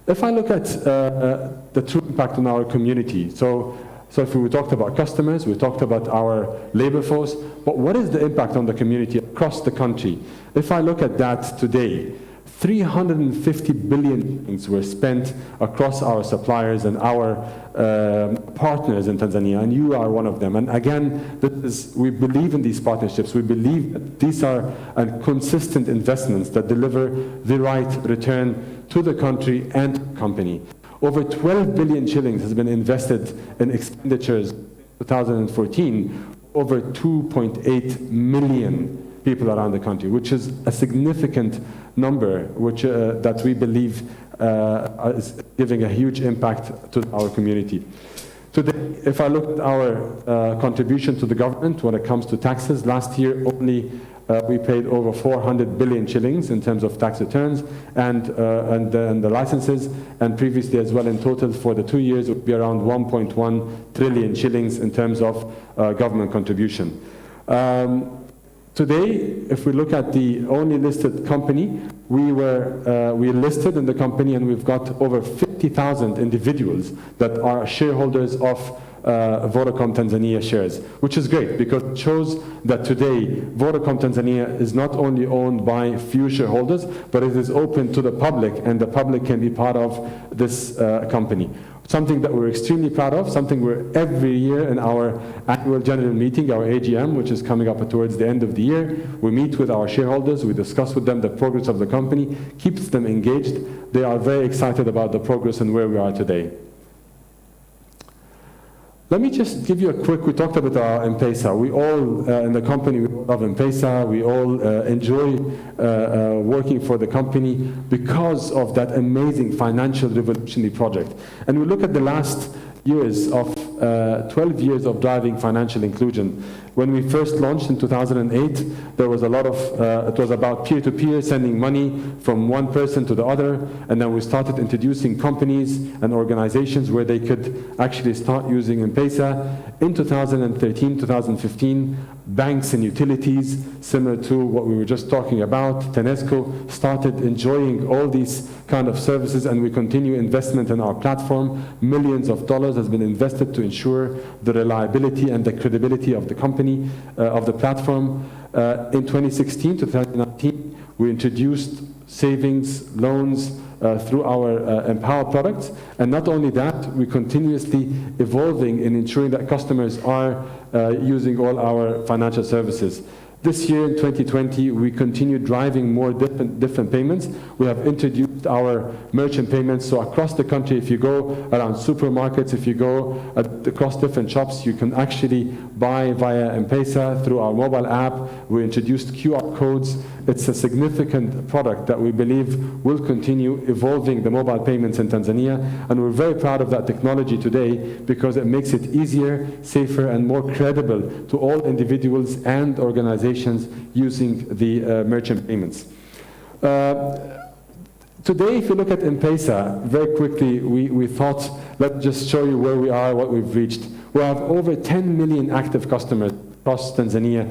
If I look at the true impact on our community, so if we talked about customers, we talked about our labor force, but what is the impact on the community across the country? If I look at that today, 350 billion were spent across our suppliers and our partners in Tanzania, and you are one of them. And again, we believe in these partnerships. We believe that these are consistent investments that deliver the right return to the country and company. Over 12 billion shillings has been invested in expenditures in 2014, over 2.8 million people around the country, which is a significant number, which that we believe is giving a huge impact to our community. Today, if I look at our contribution to the government when it comes to taxes, last year only we paid over 400 billion shillings in terms of tax returns and the licenses, and previously as well in total for the 2 years it would be around 1.1 trillion shillings in terms of government contribution. Today, if we look at the only listed company, we listed in the company, and we've got over 50,000 individuals that are shareholders of Vodacom Tanzania shares, which is great because it shows that today Vodacom Tanzania is not only owned by few shareholders, but it is open to the public, and the public can be part of this company. Something that we're extremely proud of, something we're every year in our annual general meeting, our AGM, which is coming up towards the end of the year, we meet with our shareholders, we discuss with them the progress of the company, keeps them engaged. They are very excited about the progress and where we are today. Let me just give you a quick, we talked about our M-Pesa. We all in the company, we love M-Pesa. We all enjoy working for the company because of that amazing financial revolutionary project. And we look at the last years of 12 years of driving financial inclusion. When we first launched in 2008, there was a lot of, it was about peer-to-peer, sending money from one person to the other, and then we started introducing companies and organizations where they could actually start using M-Pesa. In 2013, 2015, banks and utilities, similar to what we were just talking about. Tanesco started enjoying all these kind of services, and we continue investment in our platform. Millions of dollars has been invested to ensure the reliability and the credibility of the company, of the platform. In 2016 to 2019, we introduced savings, loans, through our Empower products. And not only that, we continuously evolving in ensuring that customers are using all our financial services. This year, in 2020, we continue driving more different payments. We have introduced our merchant payments. So across the country, if you go around supermarkets, if you go across different shops, you can actually buy via M-Pesa through our mobile app. We introduced QR codes. It's a significant product that we believe will continue evolving the mobile payments in Tanzania. And we're very proud of that technology today because it makes it easier, safer, and more credible to all individuals and organizations using the merchant payments. Today, if you look at M-Pesa, very quickly, we thought, let's just show you where we are, what we've reached. We have over 10 million active customers across Tanzania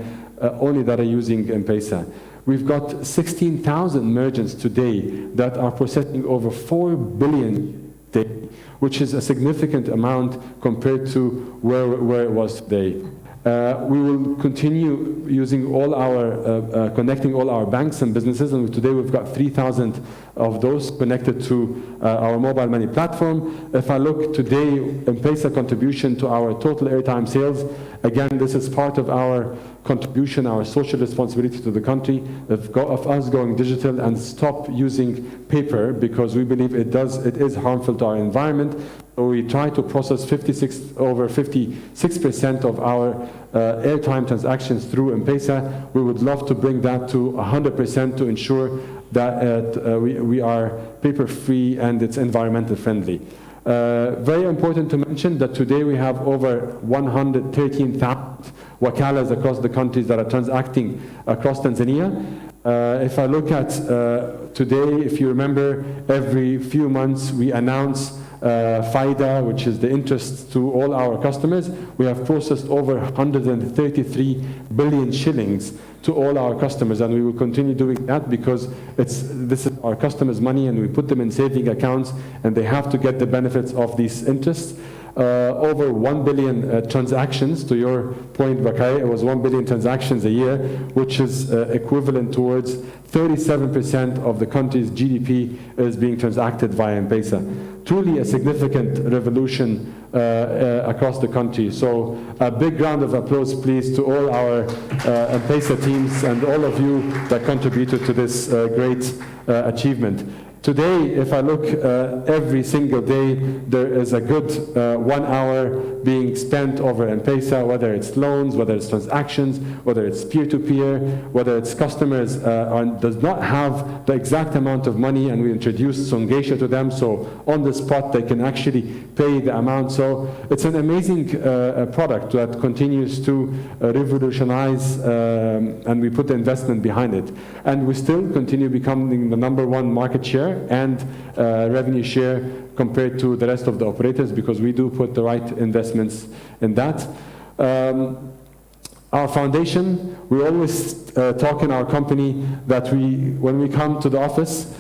only that are using M-Pesa. We've got 16,000 merchants today that are processing over 4 billion daily, which is a significant amount compared to where it was today. We will continue using all our, connecting all our banks and businesses, and today we've got 3,000 of those connected to our mobile money platform. If I look today, M-Pesa contribution to our total airtime sales, again, this is part of our contribution, our social responsibility to the country, of us going digital and stop using paper, because we believe it is harmful to our environment. So we try to process over 56% of our airtime transactions through M-Pesa. We would love to bring that to 100% to ensure that we are paper-free and it's environmental friendly. Very important to mention that today we have over 113,000 wakalas across the countries that are transacting across Tanzania. If I look at today, if you remember, every few months we announce FIDA, which is the interest to all our customers. We have processed over 133 billion shillings to all our customers, and we will continue doing that because this is our customers' money, and we put them in saving accounts, and they have to get the benefits of these interests. Over 1 billion transactions, to your point, Bakay, it was 1 billion transactions a year, which is equivalent towards 37% of the country's GDP is being transacted via M-Pesa. Truly a significant revolution across the country. So a big round of applause, please, to all our M-Pesa teams and all of you that contributed to this great achievement. Today, if I look every single day, there is a good 1 hour being spent over M-Pesa, whether it's loans, whether it's transactions, whether it's peer-to-peer, whether it's customers does not have the exact amount of money, and we introduced Songesha to them, so on the spot they can actually pay the amount. So it's an amazing product that continues to revolutionize, and we put the investment behind it. And we still continue becoming the #1 market share and revenue share compared to the rest of the operators, because we do put the right investments in that. Our foundation, we always talk in our company that when we come to the office,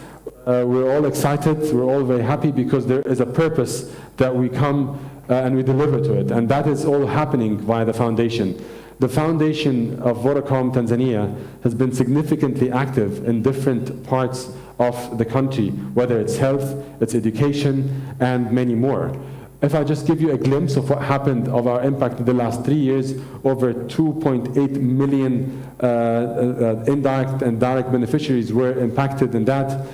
we're all excited, we're all very happy, because there is a purpose that we come and we deliver to it, and that is all happening via the foundation. The foundation of Vodacom Tanzania has been significantly active in different parts of the country, whether it's health, it's education, and many more. If I just give you a glimpse of what happened of our impact in the last 3 years, over 2.8 million indirect and direct beneficiaries were impacted in that.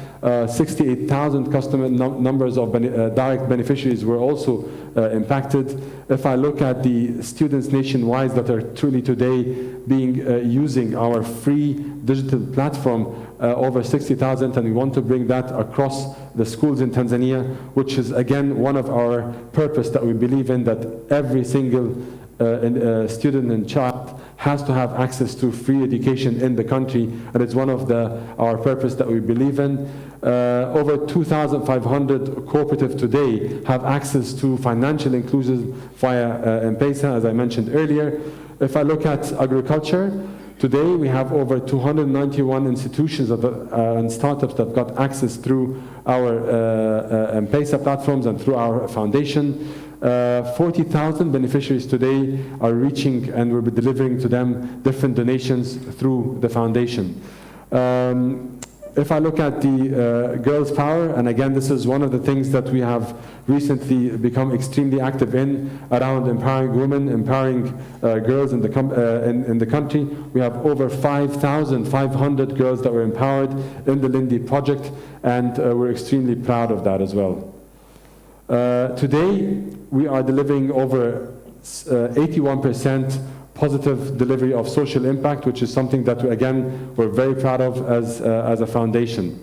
68,000 customer numbers of direct beneficiaries were also impacted. If I look at the students nationwide that are truly today using our free digital platform, over 60,000, and we want to bring that across the schools in Tanzania, which is again one of our purpose that we believe in, that every single student and child has to have access to free education in the country, and it's one of our purpose that we believe in. Over 2,500 cooperatives today have access to financial inclusion via M-Pesa, as I mentioned earlier. If I look at agriculture, today we have over 291 institutions and startups that got access through our M-Pesa platforms and through our foundation. 40,000 beneficiaries today are reaching, and we'll be delivering to them different donations through the foundation. If I look at the Girls Power, and again, this is one of the things that we have recently become extremely active in, around empowering women, empowering girls in the country. We have over 5,500 girls that were empowered in the Lindy project, and we're extremely proud of that as well. Today, we are delivering over 81% positive delivery of social impact, which is something that, again, we're very proud of as a foundation.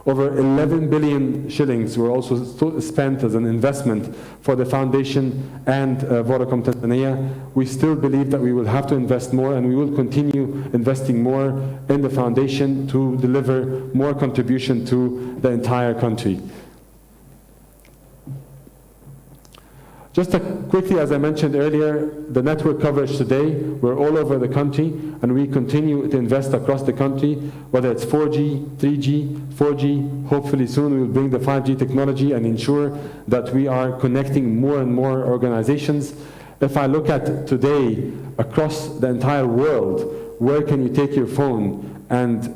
Over 11 billion shillings were also spent as an investment for the foundation and Vodacom Tanzania. We still believe that we will have to invest more, and we will continue investing more in the foundation to deliver more contribution to the entire country. Just quickly, as I mentioned earlier, the network coverage today, we're all over the country, and we continue to invest across the country, whether it's 4G, 3G, 4G. Hopefully soon we will bring the 5G technology and ensure that we are connecting more and more organizations. If I look at today, across the entire world, where can you take your phone and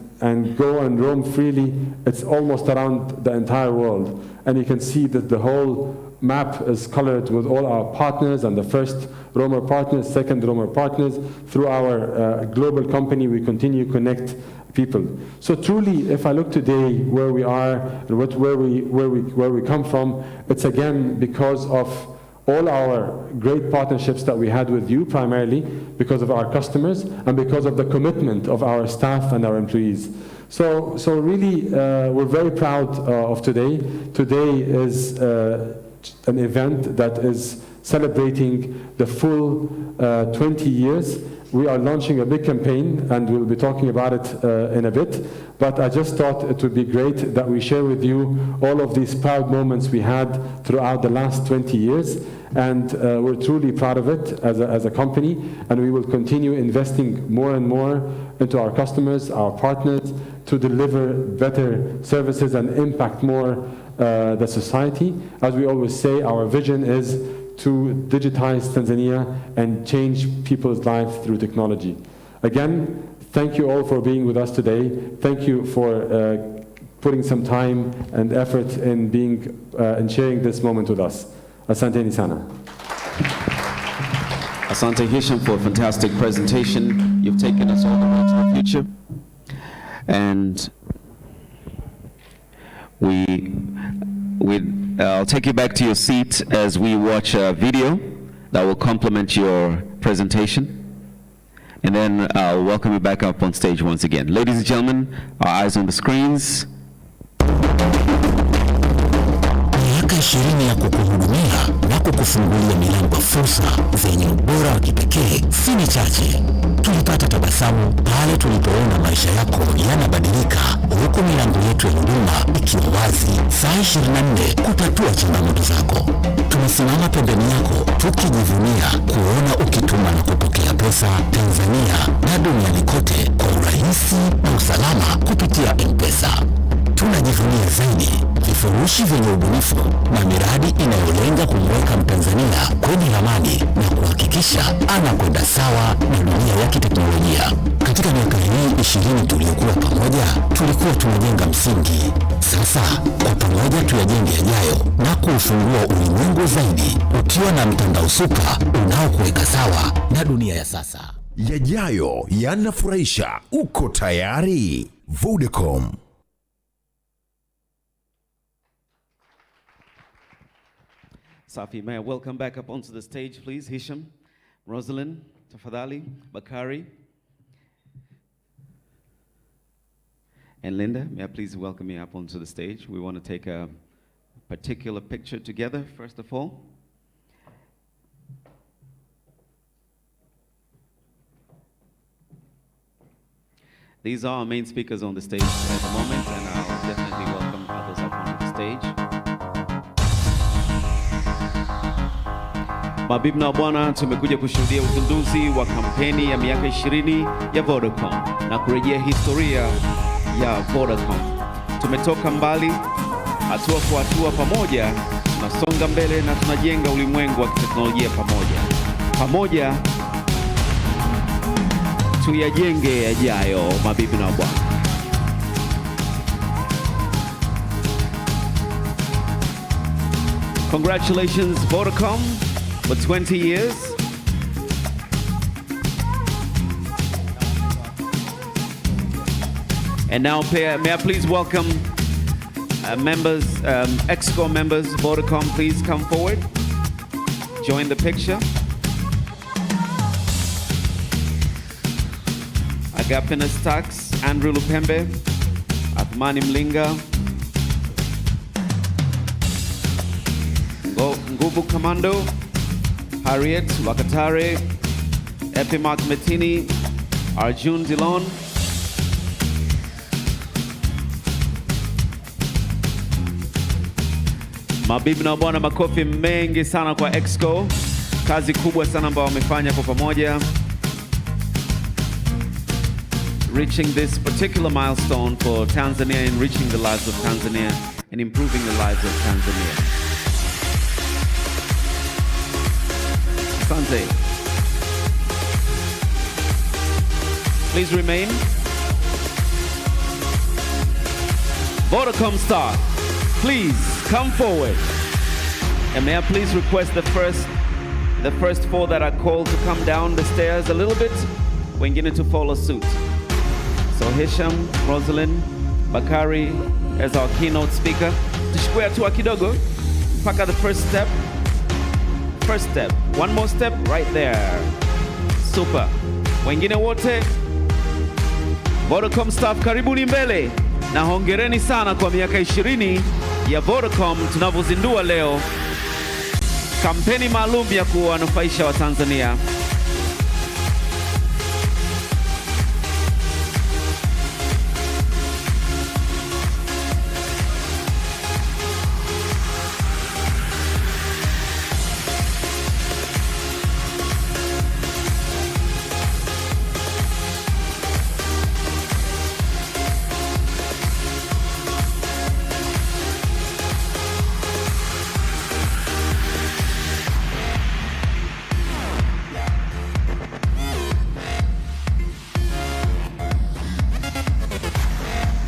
go and roam freely? It's almost around the entire world. And you can see that the whole map is colored with all our partners, and the first roamer partners, second roamer partners. Through our global company, we continue to connect people. So truly, if I look today where we are and where we come from, it's again because of all our great partnerships that we had with you, primarily because of our customers and because of the commitment of our staff and our employees. So really, we're very proud of today. Today is an event that is celebrating the full 20 years. We are launching a big campaign, and we'll be talking about it in a bit. But I just thought it would be great that we share with you all of these proud moments we had throughout the last 20 years. And we're truly proud of it as a company, and we will continue investing more and more into our customers, our partners, to deliver better services and impact more the society. As we always say, our vision is to digitize Tanzania and change people's lives through technology. Again, thank you all for being with us today. Thank you for putting some time and effort in in sharing this moment with us. Asante sana.
Asante Hisham for a fantastic presentation. You've taken us all the way to the future. And I'll take you back to your seat as we watch a video that will complement your presentation. And then I'll welcome you back up on stage once again. Ladies and gentlemen, our eyes on the screens.
Miaka 20 ya kukuhudumia na kukufungulia milango ya fursa zenye ubora wa kipekee si michache. Tulipata tabasamu pale tulipoona maisha yako yanabadilika, huku milango yetu ya huduma ikiwa wazi saa 24 kutatua changamoto zako. Tumesimama pembeni yako tukijivunia kuona ukituma na kupokea pesa Tanzania na duniani kote kwa urahisi na usalama kupitia M-Pesa. Tunajivunia zaidi vifurushi vyenye ubunifu na miradi inayolenga kumweka Mtanzania kwenye ramani na kuhakikisha anakwenda sawa na dunia ya kiteknolojia. Katika miaka hii 20 tuliyokuwa pamoja, tulikuwa tumejenga msingi. Sasa kwa pamoja tuyajenge yajayo na kuufungua ulimwengu zaidi, ukiwa na mtandao super unaokuweka sawa na dunia ya sasa.
Yajayo yanafurahisha. Uko tayari? Vodacom.
Safi, may I welcome back up onto the stage, please, Hisham, Rosalind, Tafadhali, Bakari, and Linda. May I please welcome you up onto the stage. We want to take a particular picture together, first of all. These are our main speakers on the stage at the moment, and I'll definitely welcome others up onto the stage. Mabibi na bwana, tumekuja kushuhudia uzinduzi wa kampeni ya miaka 20 ya Vodacom na kurejea historia ya Vodacom. Tumetoka mbali, hatua kwa hatua pamoja, tunasonga mbele na tunajenga ulimwengu wa kiteknolojia pamoja. Pamoja tuyajenge yajayo, mabibi na bwana. Congratulations Vodacom for 20 years. And now may I please welcome members, ExCo members, Vodacom, please come forward. Join the picture. Agapina Stax, Andrew Lupembe, Athmani Mlinga, Nguvu Commando, Harriet Wakatare, Epimark Metini, Arjun Dillon, mabibi na bwana, makofi mengi sana kwa ExCo. Kazi kubwa sana ambayo wamefanya kwa pamoja, reaching this particular milestone for Tanzania, enriching the lives of Tanzania and improving the lives of Tanzania. Asante. Please remain. Vodacom staff, please come forward. And may I please request the first four that are called to come down the stairs a little bit, wengine to follow suit. So Hisham, Rosalind, Bakari as our keynote speaker. Tuchukue hatua kidogo mpaka the first step. First step. One more step right there. Super. Wengine wote, Vodacom staff, karibuni mbele na hongereni sana kwa miaka 20 ya Vodacom tunavyozindua leo kampeni maalum ya kuwanufaisha Watanzania.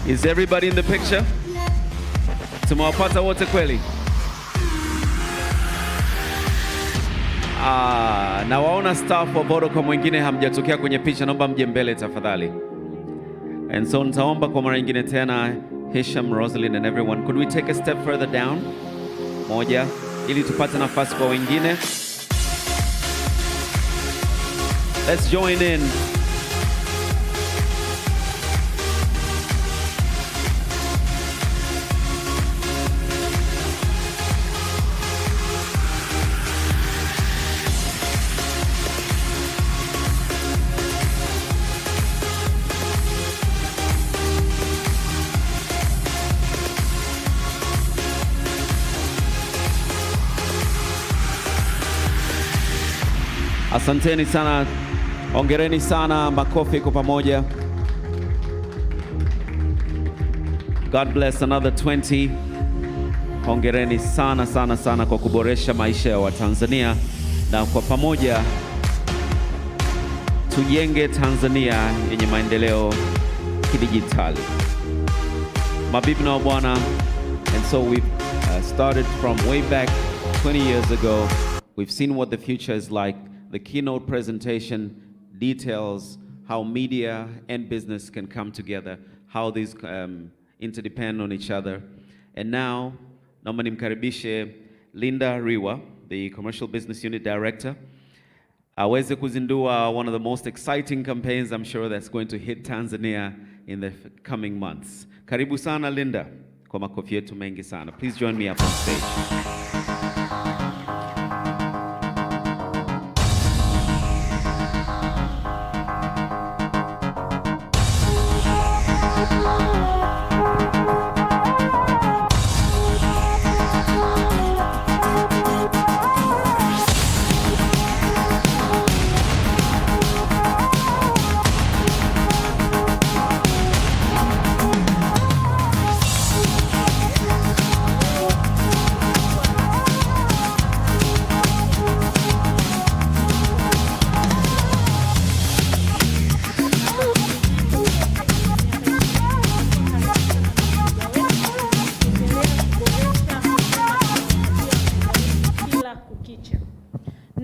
Is everybody in the picture? Tumewapata wote kweli? Na waona staff wa Vodacom wengine hamjatokea kwenye picha, naomba mje mbele tafadhali. And so nitaomba kwa mara nyingine tena, Hisham, Rosalind and everyone, could we take a step further down? Moja, ili tupate nafasi kwa wengine. Let's join in. Asanteni sana, hongereni sana, makofi kwa pamoja. God bless another 20. Hongereni sana sana sana kwa kuboresha maisha ya Watanzania, na kwa pamoja tujenge Tanzania yenye maendeleo kidijitali. Mabibi na bwana, and so we've started from way back 20 years ago. We've seen what the future is like. The keynote presentation details how media and business can come together, how these interdepend on each other. And now, naomba nimkaribishe Linda Riwa, the Commercial Business Unit Director, aweze kuzindua one of the most exciting campaigns I'm sure that's going to hit Tanzania in the coming months. Karibu sana Linda, kwa makofi yetu mengi sana. Please join me up on stage.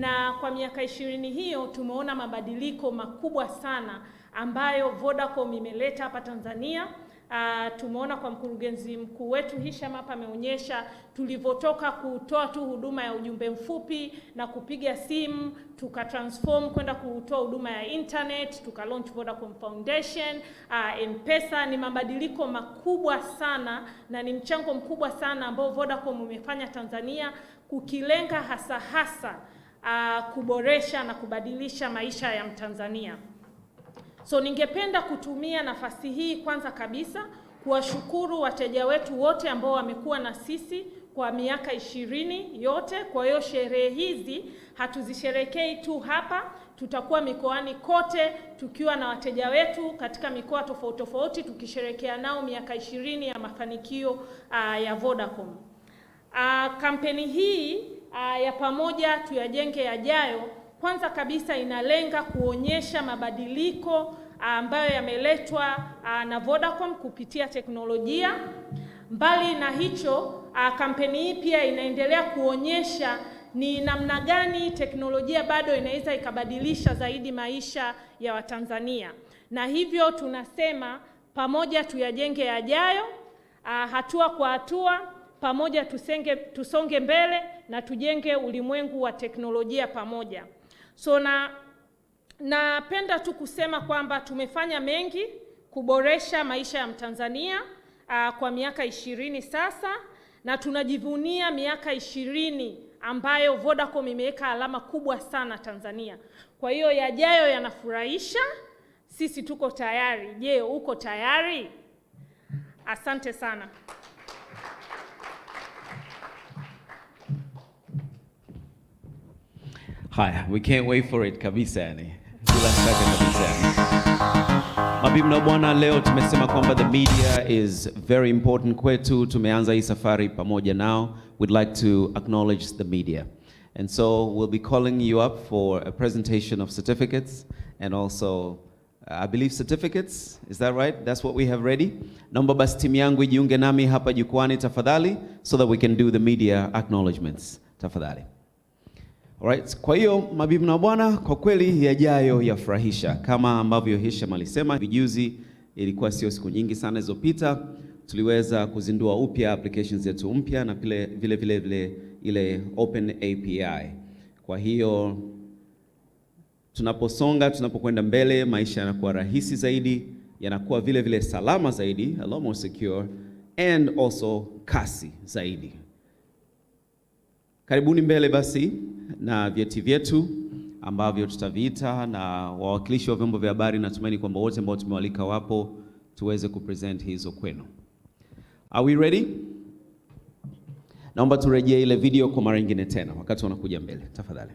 na kwa miaka 20 hiyo tumeona mabadiliko makubwa sana ambayo Vodacom imeleta hapa Tanzania. Tumeona kwa mkurugenzi mkuu wetu Hisham hapa ameonyesha tulivyotoka kutoa tu huduma ya ujumbe mfupi na kupiga simu, tukatransform kwenda kutoa huduma ya internet, tukalaunch Vodacom Foundation, M-Pesa. Ni mabadiliko makubwa sana na ni mchango mkubwa sana ambao Vodacom umefanya Tanzania, kukilenga hasa kuboresha na kubadilisha maisha ya Mtanzania. So ningependa kutumia nafasi hii kwanza kabisa kuwashukuru wateja wetu wote ambao wamekuwa na sisi kwa miaka 20 yote. Kwa hiyo sherehe hizi hatuzisherekei tu hapa, tutakuwa mikoani kote tukiwa na wateja wetu katika mikoa tofauti tofauti tukisherekea nao miaka 20 ya mafanikio ya Vodacom. Kampeni hii ya pamoja tuyajenge yajayo, kwanza kabisa inalenga kuonyesha mabadiliko ambayo yameletwa na Vodacom kupitia teknolojia. Mbali na hicho, kampeni hii pia inaendelea kuonyesha ni namna gani teknolojia bado inaweza ikabadilisha zaidi maisha ya Watanzania. Na hivyo tunasema pamoja tuyajenge yajayo, hatua kwa hatua, pamoja tusonge mbele na tujenge ulimwengu wa teknolojia pamoja. So napenda tu kusema kwamba tumefanya mengi kuboresha maisha ya Mtanzania kwa miaka 20 sasa, na tunajivunia miaka 20 ambayo Vodacom imeweka alama kubwa sana Tanzania. Kwa hiyo yajayo yanafurahisha, sisi tuko tayari. Je, uko tayari? Asante sana.
Haya, we can't wait for it kabisa yani. Bila shaka kabisa yani. Mabibi na bwana, leo tumesema kwamba the media is very important kwetu. Tumeanza hii safari pamoja nao. We'd like to acknowledge the media. And so we'll be calling you up for a presentation of certificates and also I believe certificates. Is that right? That's what we have ready. Naomba basi timu yangu ijiunge nami hapa jukwani tafadhali so that we can do the media acknowledgements. Tafadhali. Alright, kwa hiyo mabibi na bwana, kwa kweli yajayo yafurahisha. Kama ambavyo Hisham alisema, vijuzi ilikuwa sio siku nyingi sana zilizopita, tuliweza kuzindua upya applications zetu mpya na vile ile Open API. Kwa hiyo tunapokwenda mbele, maisha yanakuwa rahisi zaidi, yanakuwa vile salama zaidi, a lot more secure, and also kasi zaidi. Karibuni mbele basi na vyeti vyetu ambavyo tutaviita, na wawakilishi wa vyombo vya habari natumaini kwamba wote ambao tumewalika wapo tuweze kupresent hizo kwenu. Are we ready? Naomba turejee ile video kwa mara nyingine tena wakati wanakuja mbele tafadhali.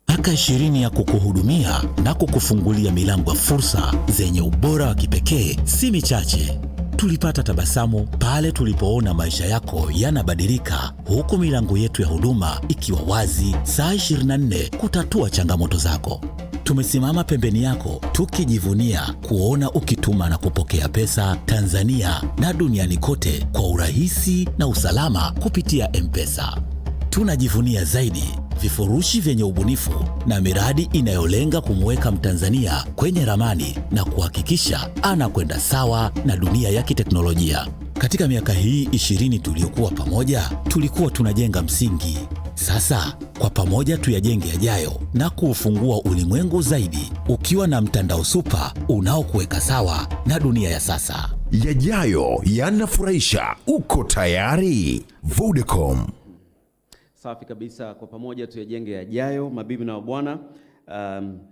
Miaka 20 ya kukuhudumia na kukufungulia milango ya fursa zenye ubora wa kipekee si michache. Tulipata tabasamu pale tulipoona maisha yako yanabadilika, huku milango yetu ya huduma ikiwa wazi saa 24 kutatua changamoto zako. Tumesimama pembeni yako tukijivunia kuona ukituma na kupokea pesa Tanzania na duniani kote kwa urahisi na usalama kupitia M-Pesa. Tunajivunia zaidi vifurushi vyenye ubunifu na miradi inayolenga kumweka Mtanzania kwenye ramani na kuhakikisha anakwenda sawa na dunia ya kiteknolojia. Katika miaka hii 20 tuliyokuwa pamoja, tulikuwa tunajenga msingi. Sasa kwa pamoja tuyajenge yajayo na kuufungua ulimwengu zaidi, ukiwa na mtandao super unaokuweka sawa na dunia ya sasa.
Yajayo yanafurahisha. Uko tayari? Vodacom.
Safi kabisa, kwa pamoja tuyajenge yajayo. Mabibi na bwana,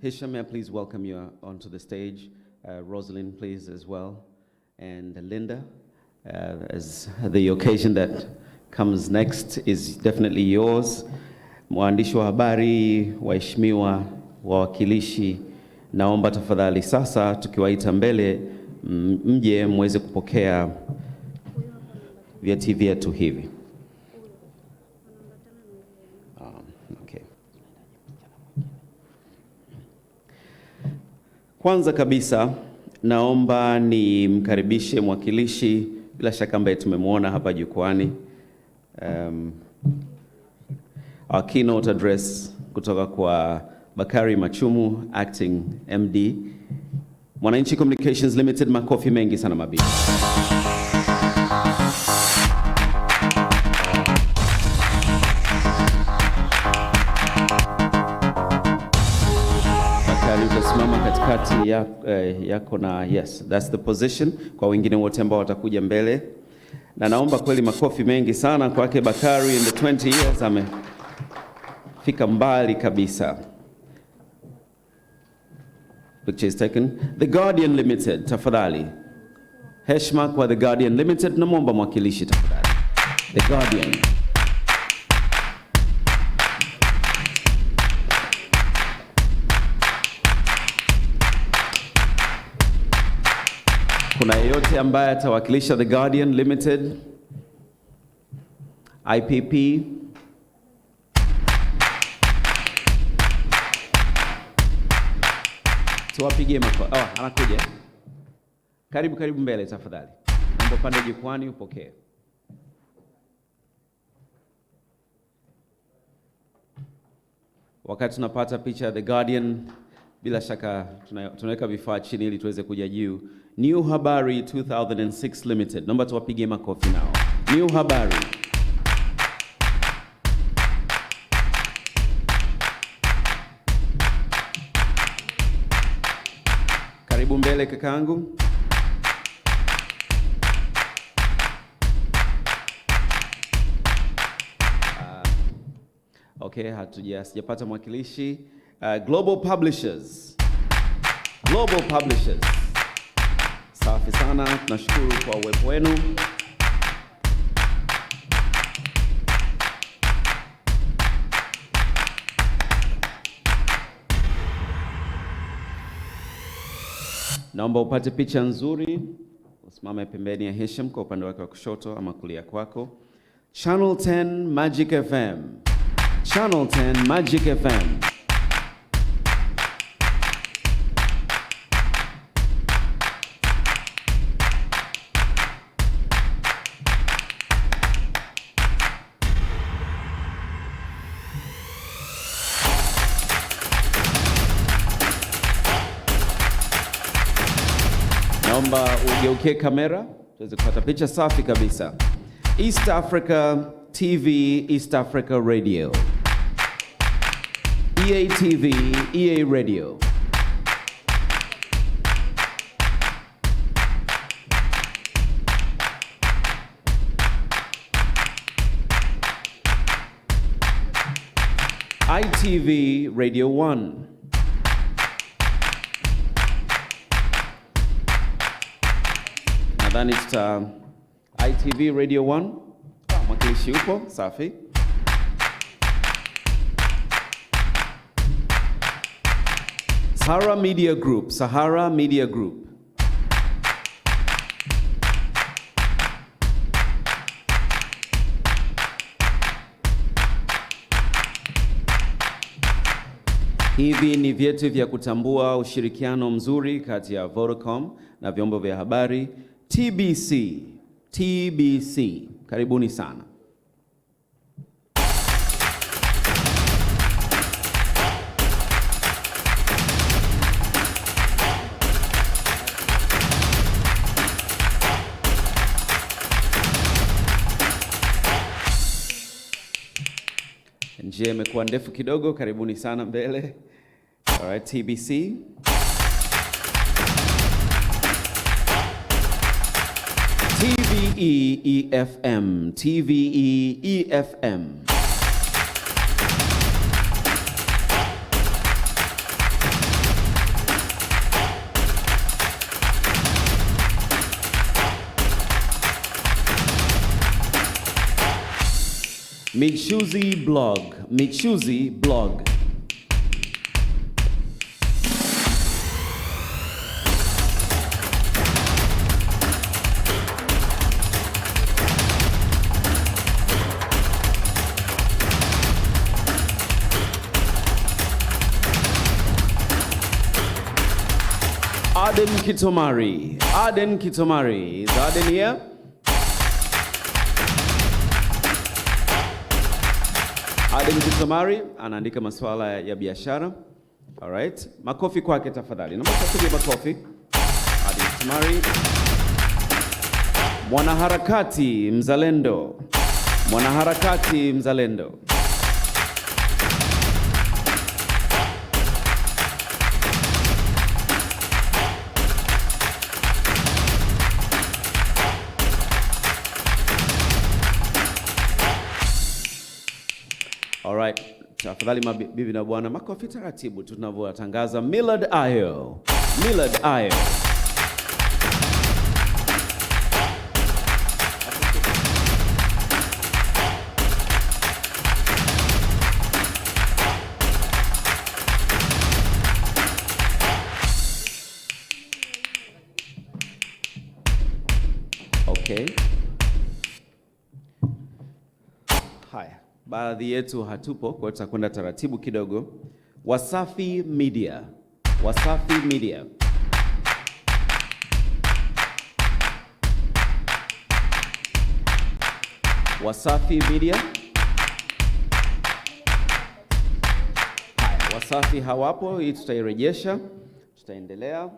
Hisham, may I please welcome you onto the stage. Rosalind, please, as well. And Linda, as the occasion that comes next is definitely yours. Mwandishi wa habari, waheshimiwa, wawakilishi, naomba tafadhali sasa tukiwaita mbele mje muweze kupokea vyeti vyetu hivi. Okay. Kwanza kabisa naomba nimkaribishe mwakilishi bila shaka ambaye tumemwona hapa jukwani. Our keynote address kutoka kwa Bakari Machumu, Acting MD, Mwananchi Communications Limited. Makofi mengi sana mabibi. Bakari, utasimama katikati yako na yes, that's the position. Kwa wengine wote ambao watakuja mbele, na naomba kweli makofi mengi sana kwake Bakari. In the 20 years amefika mbali kabisa. Picture is taken. The Guardian Limited, tafadhali. Heshima kwa The Guardian Limited, namwomba mwakilishi tafadhali. The Guardian. Kuna yeyote ambaye atawakilisha The Guardian Limited? IPP? Tuwapigie makofi. Anakuja. Karibu mbele tafadhali. Naomba pande jukwani upokee. Wakati tunapata picha ya The Guardian, bila shaka tunaweka vifaa chini ili tuweze kuja juu. New Habari 2006 Limited. Naomba tuwapigie makofi nao. New Habari. Karibu mbele kakangu. Okay, sijapata mwakilishi. Global Publishers. Global Publishers. Safi sana, tunashukuru kwa uwepo wenu. Naomba upate picha nzuri. Usimame pembeni ya Heshim kwa upande wake wa kushoto ama kulia kwako. Channel 10 Magic FM. Channel 10 Magic FM. Naomba ugeukie kamera tuweze kupata picha safi kabisa. East Africa TV, East Africa Radio. EA TV, EA Radio. ITV Radio 1. Nadhani ITV Radio 1. Mwakilishi upo, safi. Sahara Media Group, Sahara Media Group. Hivi ni vyeti vya kutambua ushirikiano mzuri kati ya Vodacom na vyombo vya habari. TBC, TBC. Karibuni sana. Njia imekuwa ndefu kidogo, karibuni sana mbele. All right, TBC. TVE EFM, TVE EFM. Michuzi Blog, Michuzi Blog. Aden Kitomari. Aden Kitomari. Is Aden here? Aden Kitomari anaandika masuala ya biashara. All right. Makofi kwake tafadhali. Naomba tupige makofi. Aden Kitomari. Mwanaharakati mzalendo. Mwanaharakati mzalendo. All right. Tafadhali mabibi na bwana, makofi taratibu tunavyotangaza Millard Ayo. Millard Ayo. Okay. Haya. Baadhi yetu hatupo, kwa tutakwenda taratibu kidogo. Wasafi Media. Wasafi Media. Wasafi Media. Haya, Wasafi hawapo, hii tutairejesha. Tutaendelea.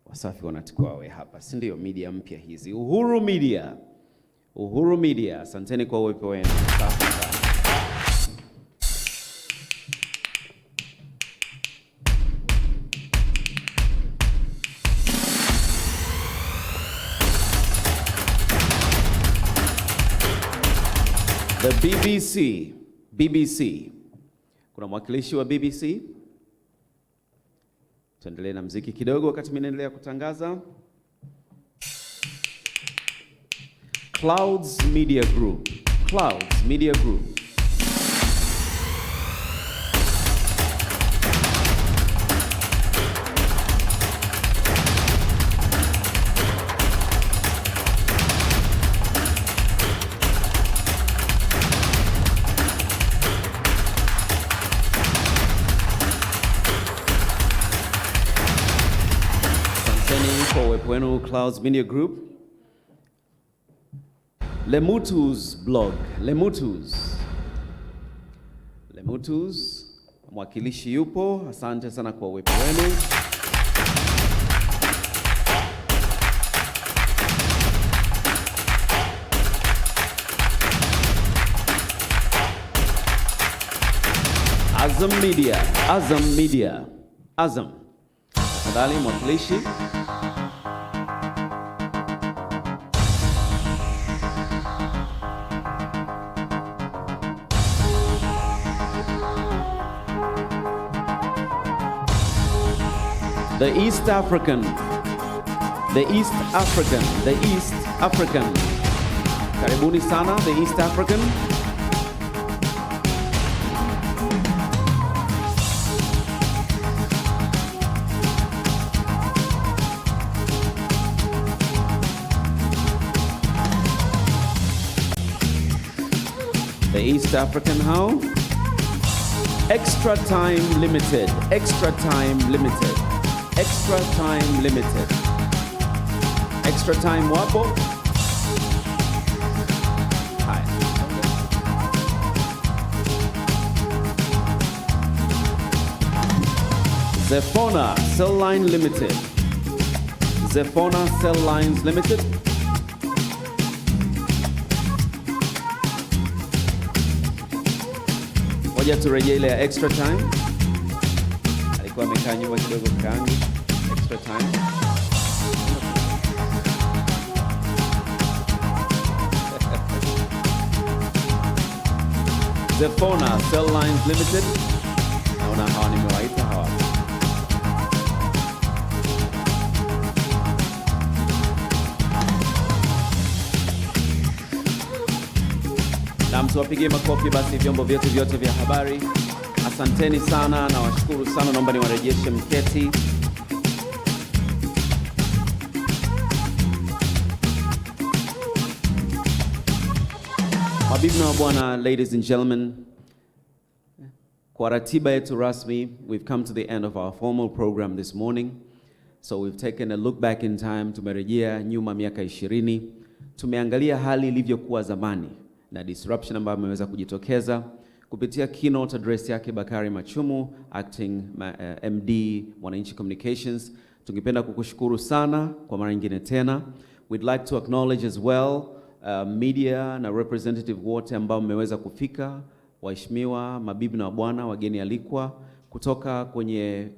Wasafi wanatakiwa wawe hapa, si ndio? Media mpya hizi. Uhuru Media. Uhuru Media, asanteni kwa uwepo wenu. Safi sana. The BBC. BBC. Kuna mwakilishi wa BBC? Tuendelee na mziki kidogo wakati mimi naendelea kutangaza. Clouds Media Group. Clouds Media Group. Asanteni kwa uwepo wenu Clouds Media Group. Lemutu's blog. Lemutu's. Lemutu's. Mwakilishi yupo. Asante sana kwa uwepo wenu. Azam Media. Azam Media. Azam. Tafadhali mwakilishi. The East African. The East African. The East African. Karibuni sana, the East African. The East African how? Extra Time Limited. Extra Time Limited. Extra Time Limited. Extra Time wapo? Haya. Zephona Cell Line Limited. Zephona Cell Lines Limited. Moja turejea ile ya Extra Time. Alikuwa amekaa nyuma kidogo kangu. Extra Time. Zephona Cell Lines Limited. Naona hawa nimewaita hawa. Na mtuwapigie makofi basi vyombo vyetu vyote vya habari. Asanteni sana na washukuru sana, naomba niwarejeshe mketi. Mabibi na mabwana, ladies and gentlemen, kwa ratiba yetu rasmi, we've come to the end of our formal program this morning. So we've taken a look back in time, tumerejea nyuma miaka 20. Tumeangalia hali ilivyokuwa zamani na disruption ambayo imeweza kujitokeza kupitia keynote address yake Bakari Machumu, acting MD Mwananchi Communications. Tungependa kukushukuru sana kwa mara nyingine tena. We'd like to acknowledge as well media na representative wote ambao mmeweza kufika, waheshimiwa, mabibi na wabwana, wageni alikwa kutoka kwenye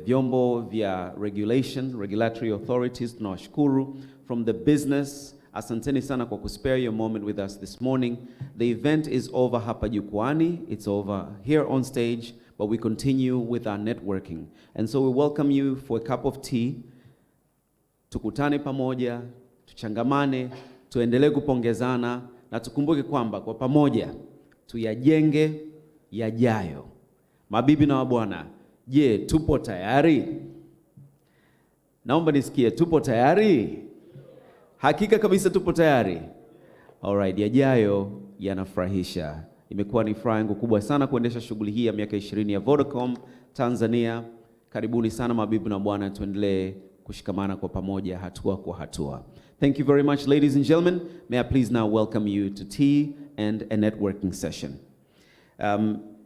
vyombo vya regulatory authorities. Tunawashukuru from the business. Asanteni sana kwa kuspare your moment with us this morning. The event is over hapa jukwani. It's over here on stage, but we continue with our networking. And so we welcome you for a cup of tea. Tukutane pamoja, tuchangamane, tuendelee kupongezana na tukumbuke kwamba kwa pamoja tuyajenge yajayo. Mabibi na wabwana, je, tupo tayari? Naomba nisikie, tupo tayari? Hakika kabisa tupo tayari. Alright, yajayo yanafurahisha. Imekuwa ni furaha yangu kubwa sana kuendesha shughuli hii ya miaka 20 ya Vodacom Tanzania. Karibuni sana mabibi na bwana, tuendelee kushikamana kwa pamoja hatua kwa hatua. Thank you very much, ladies and gentlemen. May I please now welcome you to tea and a networking session.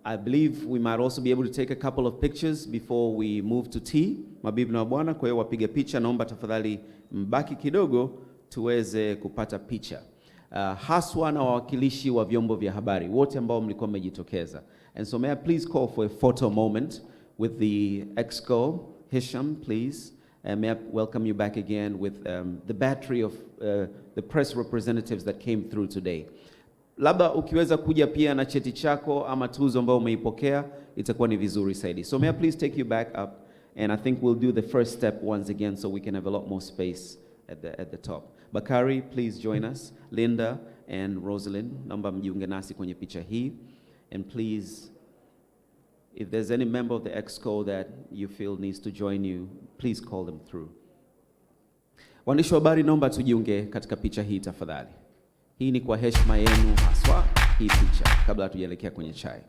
I believe we might also be able to take a couple of pictures before we move to tea. Mabibi na bwana, kwa hiyo wapiga picha naomba tafadhali mbaki kidogo tuweze kupata picha. Haswa na wawakilishi wa vyombo vya habari wote ambao mlikuwa mmejitokeza. And so may I please call for a photo moment with the Exco. Hisham, please. And may I welcome you back again with the battery of the press representatives that came through today. Labda ukiweza kuja pia na cheti chako ama tuzo ambao umeipokea, itakuwa ni vizuri zaidi. So may I please take you back up, and I think we'll do the first step once again so we can have a lot more space at the top. Bakari, please join us. Linda and Rosalind, naomba mjiunge nasi kwenye picha hii. And please, if there's any member of the Exco that you feel needs to join you, please call them through. Waandishi wa habari, naomba tujiunge katika picha hii tafadhali. Hii ni kwa heshima yenu haswa hii picha kabla hatujaelekea kwenye chai.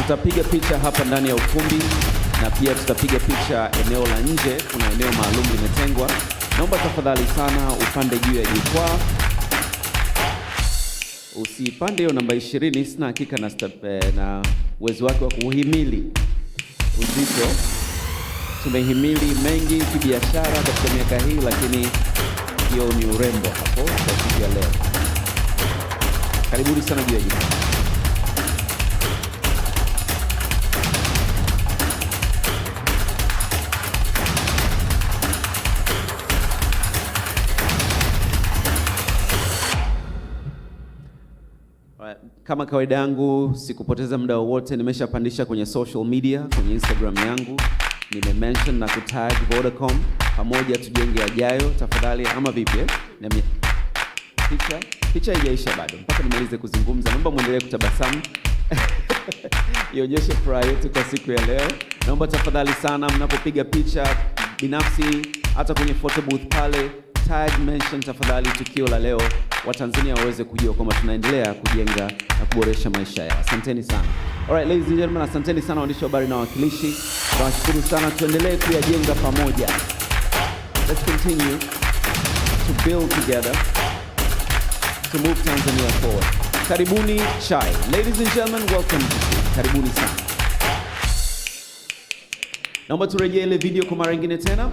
Tutapiga picha hapa ndani ya ukumbi na pia tutapiga picha eneo la nje. Kuna eneo maalum limetengwa. Naomba tafadhali sana upande juu ya jukwaa. Usipande hiyo namba 20, sina hakika na uwezo wake wa kuhimili uzito. Tumehimili mengi kibiashara katika miaka hii, lakini hiyo ni urembo hapo kwa siku ya leo. Karibuni sana juu ya jukwaa. Kama kawaida yangu, sikupoteza muda wowote, nimeshapandisha kwenye social media, kwenye Instagram yangu. Nimemention na kutag Vodacom, pamoja tujenge yajayo tafadhali, ama vipi na picha haijaisha bado mpaka nimalize kuzungumza. Naomba muendelee kutabasamu. Ionyeshe furaha yetu kwa siku ya leo. Naomba tafadhali sana mnapopiga picha binafsi hata kwenye photo booth pale, tag mention tafadhali tukio la leo, Watanzania waweze kujua kwamba tunaendelea kujenga na kuboresha maisha yao. Asanteni sana. Alright, ladies and gentlemen, asanteni sana waandishi wa habari na wawakilishi. Tunashukuru sana, tuendelee kuyajenga pamoja. Let's continue to build together to move Tanzania forward. Karibuni chai. Ladies and gentlemen, welcome to tea. Karibuni sana. Naomba turejee ile video kwa mara nyingine tena.